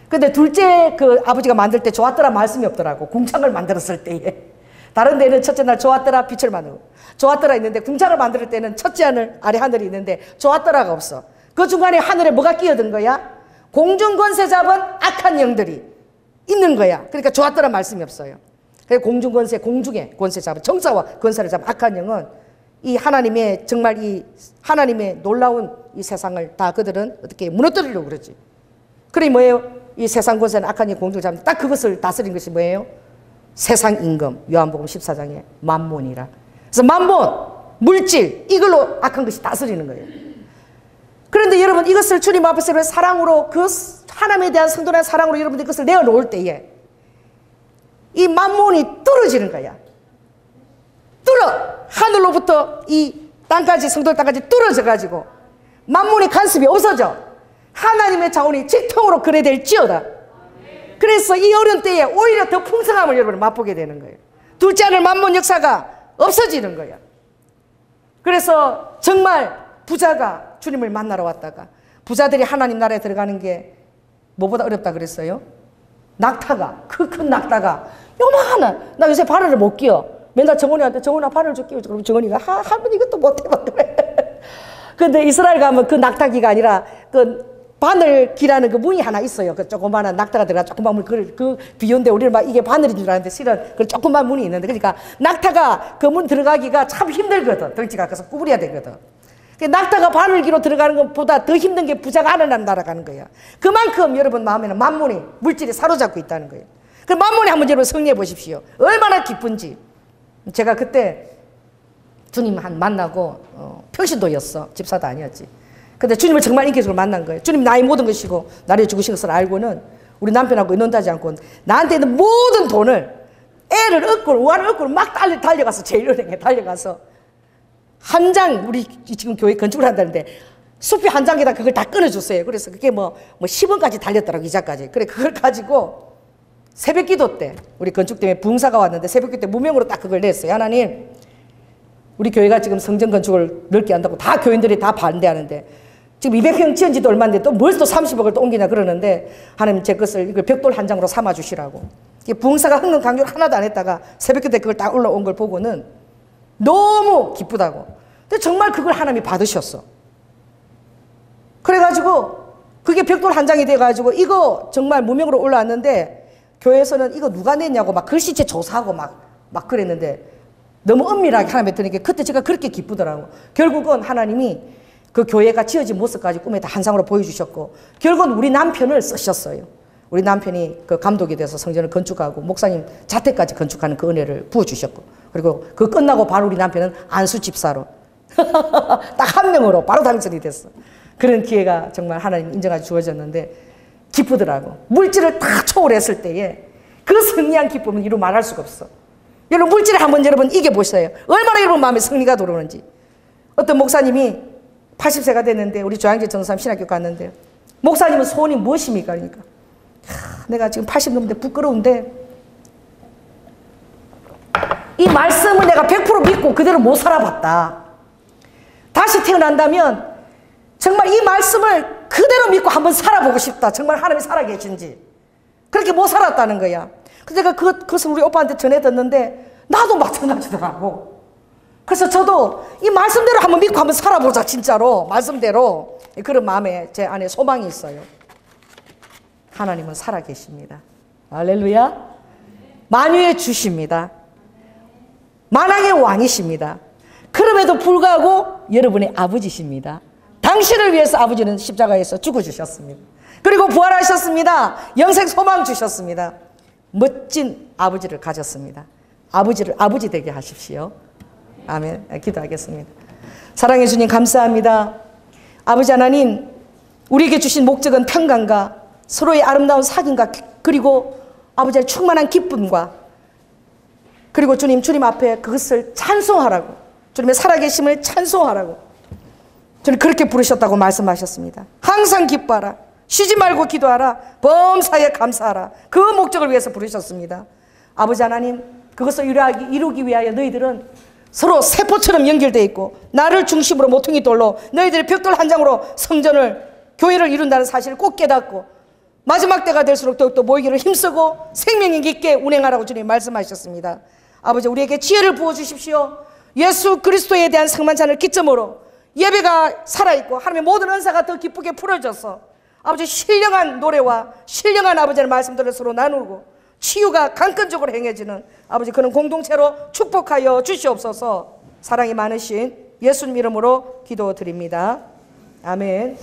S1: 근데 둘째 그 아버지가 만들 때 좋았더라 말씀이 없더라고. 궁창을 만들었을 때에 다른 데는 첫째 날 좋았더라 빛을 만들고 좋았더라 있는데, 궁창을 만들 때는 첫째 하늘 아래 하늘이 있는데 좋았더라가 없어. 그 중간에 하늘에 뭐가 끼어든 거야? 공중 권세 잡은 악한 영들이 있는 거야. 그러니까 좋았더라 말씀이 없어요. 그래서 공중 권세, 공중에 권세 잡은 정사와 권세를 잡은 악한 영은 이 하나님의 정말 이 하나님의 놀라운 이 세상을 다 그들은 어떻게 무너뜨리려고 그러지. 그래 뭐예요? 이 세상 권세는 악한 영 공중을 잡는, 딱 그것을 다스린 것이 뭐예요? 세상 임금, 요한복음 14장에 만몬이라. 그래서 만몬, 물질, 이걸로 악한 것이 다스리는 거예요. 그런데 여러분 이것을 주님 앞에서 사랑으로, 그 하나님에 대한 성도의 사랑으로 여러분들이 그것을 내어놓을 때에 이 만몬이 뚫어지는 거야. 하늘로부터 이 땅까지, 성도 땅까지 뚫어져가지고 만몬의 간섭이 없어져. 하나님의 자원이 직통으로 그래 될지어다. 그래서 이 어려운 때에 오히려 더 풍성함을 여러분 맛보게 되는 거예요. 둘째 하늘 만몬 역사가 없어지는 거예요. 그래서 정말 부자가 주님을 만나러 왔다가, 부자들이 하나님 나라에 들어가는 게 뭐보다 어렵다 그랬어요? 낙타가, 그 큰 낙타가 요만한, 나 요새 바늘을 못 끼워. 맨날 정원이한테 정원아 바늘 좀 끼워줘. 그럼 정원이가 할머니 이것도 못해 봐 그래. 근데 이스라엘 가면 그 낙타기가 아니라 그 바늘기라는 그 문이 하나 있어요. 그 조그마한 낙타가 들어가 조그만 문, 그 비운데 우리는 막 이게 바늘인 줄 알았는데 실은 그 조그만 문이 있는데, 그러니까 낙타가 그 문 들어가기가 참 힘들거든. 덩치가 커서 구부려야 되거든. 낙타가 바늘기로 들어가는 것보다 더 힘든 게 부자가 하늘나라 날아가는 거야. 그만큼 여러분 마음에는 만몬이, 물질이 사로잡고 있다는 거예요. 그 만몬이 한번 여러분 성리해 보십시오. 얼마나 기쁜지. 제가 그때 주님 만나고 평신도였어. 집사도 아니었지. 근데 주님을 정말 인격적으로 만난 거예요. 주님 나의 모든 것이고 나를 죽으신 것을 알고는 우리 남편하고 논다지 않고 나한테 있는 모든 돈을, 애를 얻고 우아를 얻고 막 달려가서 제1은행에 달려가서 한 장, 우리 지금 교회 건축을 한다는데 숲이 한 장에다 그걸 다 끊어줬어요. 그래서 그게 뭐 10원까지 달렸더라고, 이자까지. 그래 그걸 가지고 새벽기도 때 우리 건축 때문에 붕사가 왔는데 새벽기도 때 무명으로 딱 그걸 냈어요. 하나님, 우리 교회가 지금 성전 건축을 넓게 한다고 다 교인들이 다 반대하는데 지금 200평 지은 지도 얼마인데 또 뭘 또 30억을 또 옮기냐 그러는데 하나님 제 것을 이걸 벽돌 한 장으로 삼아 주시라고. 부흥사가 흥흥 강조를 하나도 안 했다가 새벽기도에 그걸 딱 올라온 걸 보고는 너무 기쁘다고. 근데 정말 그걸 하나님이 받으셨어. 그래가지고 그게 벽돌 한 장이 돼가지고 이거 정말 무명으로 올라왔는데 교회에서는 이거 누가 냈냐고 막 글씨체 조사하고 막 그랬는데 너무 은밀하게 하나님이 드니까 그때 제가 그렇게 기쁘더라고. 결국은 하나님이 그 교회가 지어진 모습까지 꿈에 다 한상으로 보여주셨고 결국은 우리 남편을 쓰셨어요. 우리 남편이 그 감독이 돼서 성전을 건축하고 목사님 자택까지 건축하는 그 은혜를 부어주셨고 그리고 그 끝나고 바로 우리 남편은 안수 집사로 딱 한 명으로 바로 당선이 됐어. 그런 기회가 정말 하나님 인정하여 주어졌는데 기쁘더라고. 물질을 다 초월했을 때에 그 승리한 기쁨은 이루 말할 수가 없어. 여러분 물질을 한번 여러분 이겨보세요. 얼마나 여러분 마음에 승리가 들어오는지. 어떤 목사님이 80세가 됐는데 우리 조양재 전도사님 신학교 갔는데 목사님은 소원이 무엇입니까? 그러니까 내가 지금 80 넘는데 부끄러운데 이 말씀을 내가 100% 믿고 그대로 못 살아봤다. 다시 태어난다면 정말 이 말씀을 그대로 믿고 한번 살아보고 싶다. 정말 하나님이 살아계신지. 그렇게 못 살았다는 거야. 그래서 제가 그것을 우리 오빠한테 전해 듣는데 나도 마찬가지더라고. 그래서 저도 이 말씀대로 한번 믿고 한번 살아보자. 진짜로 말씀대로. 그런 마음에 제 안에 소망이 있어요. 하나님은 살아계십니다. 할렐루야. 만유의 주십니다. 만왕의 왕이십니다. 그럼에도 불구하고 여러분의 아버지십니다. 당신을 위해서 아버지는 십자가에서 죽어주셨습니다. 그리고 부활하셨습니다. 영생 소망 주셨습니다. 멋진 아버지를 가졌습니다. 아버지를 아버지 되게 하십시오. 아멘. 기도하겠습니다. 사랑해 주님 감사합니다. 아버지 하나님 우리에게 주신 목적은 평강과 서로의 아름다운 사귐과 그리고 아버지의 충만한 기쁨과 그리고 주님 앞에 그것을 찬송하라고 주님의 살아계심을 찬송하라고 주님 그렇게 부르셨다고 말씀하셨습니다. 항상 기뻐하라. 쉬지 말고 기도하라. 범사에 감사하라. 그 목적을 위해서 부르셨습니다. 아버지 하나님 그것을 이루기 위하여 너희들은 서로 세포처럼 연결되어 있고 나를 중심으로 모퉁이 돌로 너희들이 벽돌 한 장으로 성전을 교회를 이룬다는 사실을 꼭 깨닫고 마지막 때가 될수록 더욱더 모이기를 힘쓰고 생명력 있게 운행하라고 주님 말씀하셨습니다. 아버지 우리에게 지혜를 부어주십시오. 예수 그리스도에 대한 상만찬을 기점으로 예배가 살아있고 하나님의 모든 은사가 더 기쁘게 풀어져서 아버지 신령한 노래와 신령한 아버지의 말씀들을 서로 나누고 치유가 강건적으로 행해지는 아버지 그런 공동체로 축복하여 주시옵소서. 사랑이 많으신 예수님 이름으로 기도드립니다. 아멘.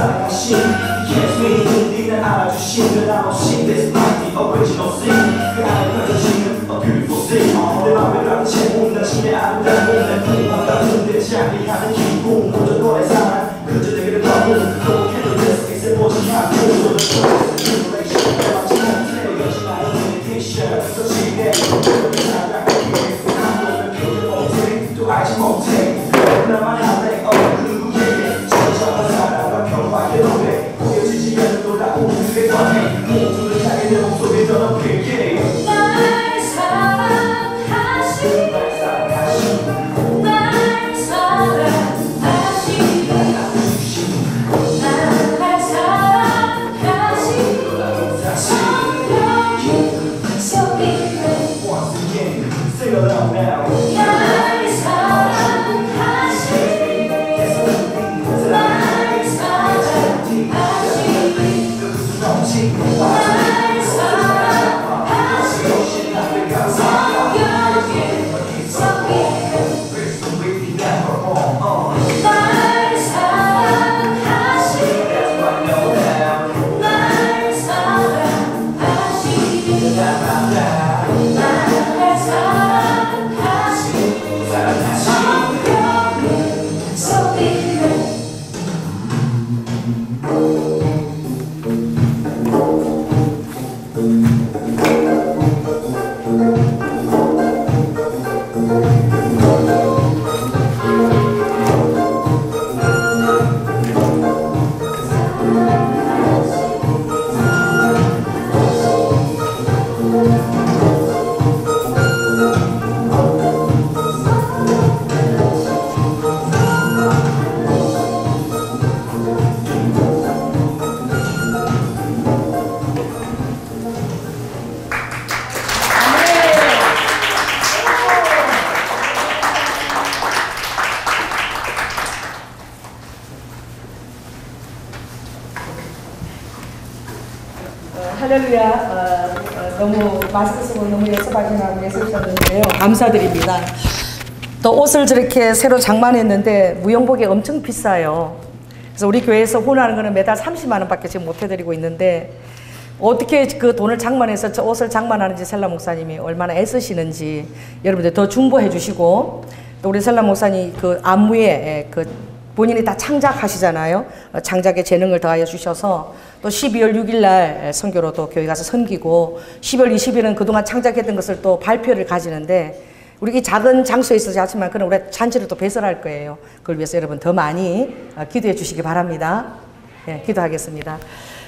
S2: 사랑하신 예수님 네가 알아주신 그 나오신 This might be original sin 그 안에 펼쳐지는 a beautiful scene 내 맘에 가득 채운 당신의 아름다운 몸 내 품만 가운데 장미하는 기분 그저 너의 사랑 그저 내게를 너무 행복해도 됐어 이제 보지 않고 너를 보냈어 Generation 내 마치 홈트에 여지 마요 meditation 서치 내 꿈을 살아가게 아무도 표현 못해 또 알지 못해 나만 할래 누구에게 진정한 사랑과 평화의 노래 보여지지 않는 놀라운 그의 권해 모두를 향해 내 목소리 더 높게
S3: 날 사랑하시 날 사랑하시 날 사랑하시 성령이 속이네
S2: Once again, sing along now
S3: 날 사랑하시 날 사랑하시 날 사랑하시 성령이 속이네 날 사랑하시 날 사랑하시 날 사랑하시 성령이 속이네
S1: 할렐루야. 너무 마스크 쓰고 너무 예습하시나 예습하셨는데요. 감사드립니다. 또 옷을 저렇게 새로 장만했는데 무용복이 엄청 비싸요. 그래서 우리 교회에서 후원하는 거는 매달 30만 원밖에 지금 못 해드리고 있는데 어떻게 그 돈을 장만해서 저 옷을 장만하는지 셀라 목사님이 얼마나 애쓰시는지 여러분들 더 중보해 주시고 또 우리 셀라 목사님 그 안무에 그 본인이 다 창작하시잖아요. 창작에 재능을 더하여 주셔서 또 12월 6일 날 선교로도 교회 가서 섬기고 10월 20일은 그동안 창작했던 것을 또 발표를 가지는데 우리 이 작은 장소에 있어서 하지만 그런 우리 잔치를 또 배설할 거예요. 그걸 위해서 여러분 더 많이 기도해 주시기 바랍니다. 네, 기도하겠습니다.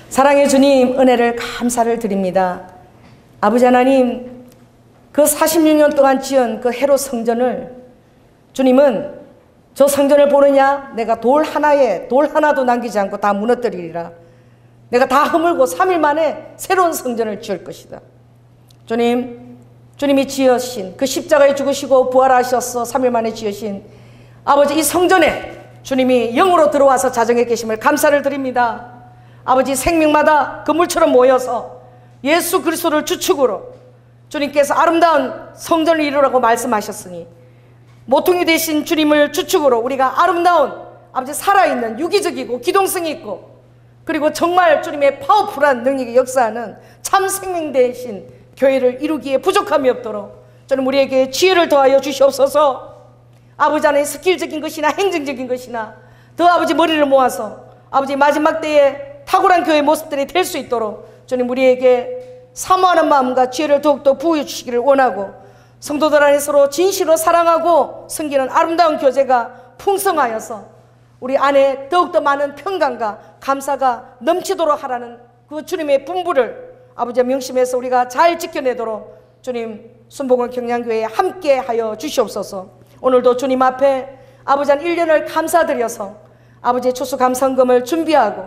S1: 사랑의 주님, 은혜를 감사를 드립니다. 아버지 하나님, 그 46년 동안 지은 그 헤롯 성전을 주님은 저 성전을 보느냐? 내가 돌 하나도 남기지 않고 다 무너뜨리리라. 내가 다 허물고 3일 만에 새로운 성전을 지을 것이다. 주님이 지으신 그 십자가에 죽으시고 부활하셔서 3일 만에 지으신 아버지 이 성전에 주님이 영으로 들어와서 자정해 계심을 감사를 드립니다. 아버지 생명마다 그물처럼 모여서 예수 그리스도를 주축으로 주님께서 아름다운 성전을 이루라고 말씀하셨으니 모퉁이 되신 주님을 주축으로 우리가 아름다운 아버지 살아있는 유기적이고 기동성이 있고 그리고 정말 주님의 파워풀한 능력이 역사하는 참 생명 되신 교회를 이루기에 부족함이 없도록 저는 우리에게 지혜를 더하여 주시옵소서. 아버지 안에 스킬적인 것이나 행정적인 것이나 더 아버지 머리를 모아서 아버지 마지막 때에 탁월한 교회 모습들이 될 수 있도록 주님 우리에게 사모하는 마음과 지혜를 더욱더 부어주시기를 주시기를 원하고 성도들 안에 서로 진실로 사랑하고 섬기는 아름다운 교제가 풍성하여서 우리 안에 더욱더 많은 평강과 감사가 넘치도록 하라는 그 주님의 분부를 아버지의 명심해서 우리가 잘 지켜내도록 주님 순복음 경량교회에 함께 하여 주시옵소서. 오늘도 주님 앞에 아버지 한 1년을 감사드려서 아버지의 추수감사금을 준비하고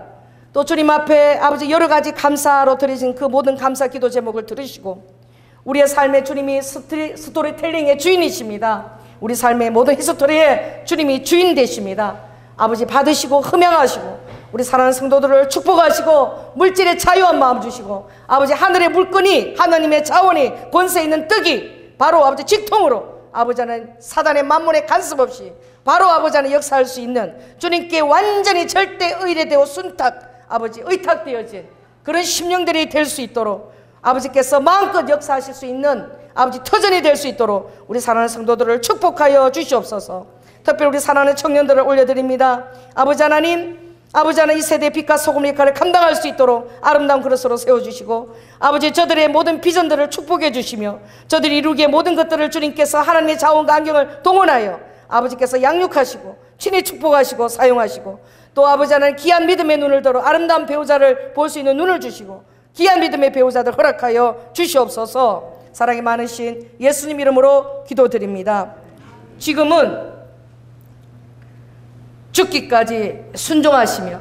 S1: 또 주님 앞에 아버지 여러 가지 감사로 드려진 그 모든 감사 기도 제목을 들으시고 우리의 삶의 주님이 스토리텔링의 주인이십니다. 우리 삶의 모든 히스토리의 주님이 주인 되십니다. 아버지 받으시고 흠양하시고 우리 사랑하는 성도들을 축복하시고 물질의 자유한 마음 주시고 아버지 하늘의 물건이 하나님의 자원이 권세 있는 떡이 바로 아버지 직통으로 아버지 하나님 사단의 만문의 간섭 없이 바로 아버지 하나님 역사할 수 있는 주님께 완전히 절대 의뢰되어 순탁 아버지 의탁되어진 그런 심령들이 될 수 있도록 아버지께서 마음껏 역사하실 수 있는 아버지 터전이 될 수 있도록 우리 사랑하는 성도들을 축복하여 주시옵소서. 특별히 우리 사랑하는 청년들을 올려드립니다. 아버지 하나님 이 세대의 빛과 소금의 역할을 감당할 수 있도록 아름다운 그릇으로 세워주시고 아버지 저들의 모든 비전들을 축복해 주시며 저들이 이루기에 모든 것들을 주님께서 하나님의 자원과 안경을 동원하여 아버지께서 양육하시고 친히 축복하시고 사용하시고 또 아버지 하나님 귀한 믿음의 눈을 들어 아름다운 배우자를 볼 수 있는 눈을 주시고 귀한 믿음의 배우자들 허락하여 주시옵소서. 사랑이 많으신 예수님 이름으로 기도드립니다. 지금은 죽기까지 순종하시며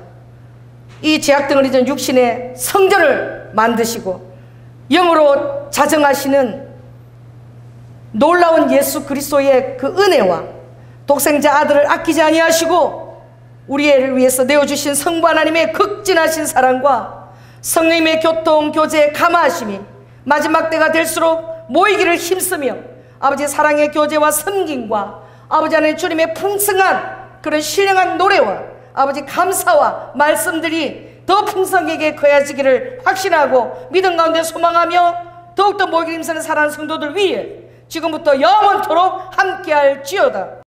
S1: 이 죄악등을 잊은 육신의 성전을 만드시고 영으로 자정하시는 놀라운 예수 그리스도의 그 은혜와 독생자 아들을 아끼지 아니하시고 우리 애를 위해서 내어주신 성부 하나님의 극진하신 사랑과 성령님의 교통 교제에 감화하심이 마지막 때가 될수록 모이기를 힘쓰며 아버지 사랑의 교제와 섬김과 아버지 하나님 주님의 풍성한 그런 신령한 노래와 아버지 감사와 말씀들이 더 풍성하게 거해지기를 확신하고 믿음 가운데 소망하며 더욱더 모이기를 힘쓰는 사랑하는 성도들 위해 지금부터 영원토록 함께할지어다.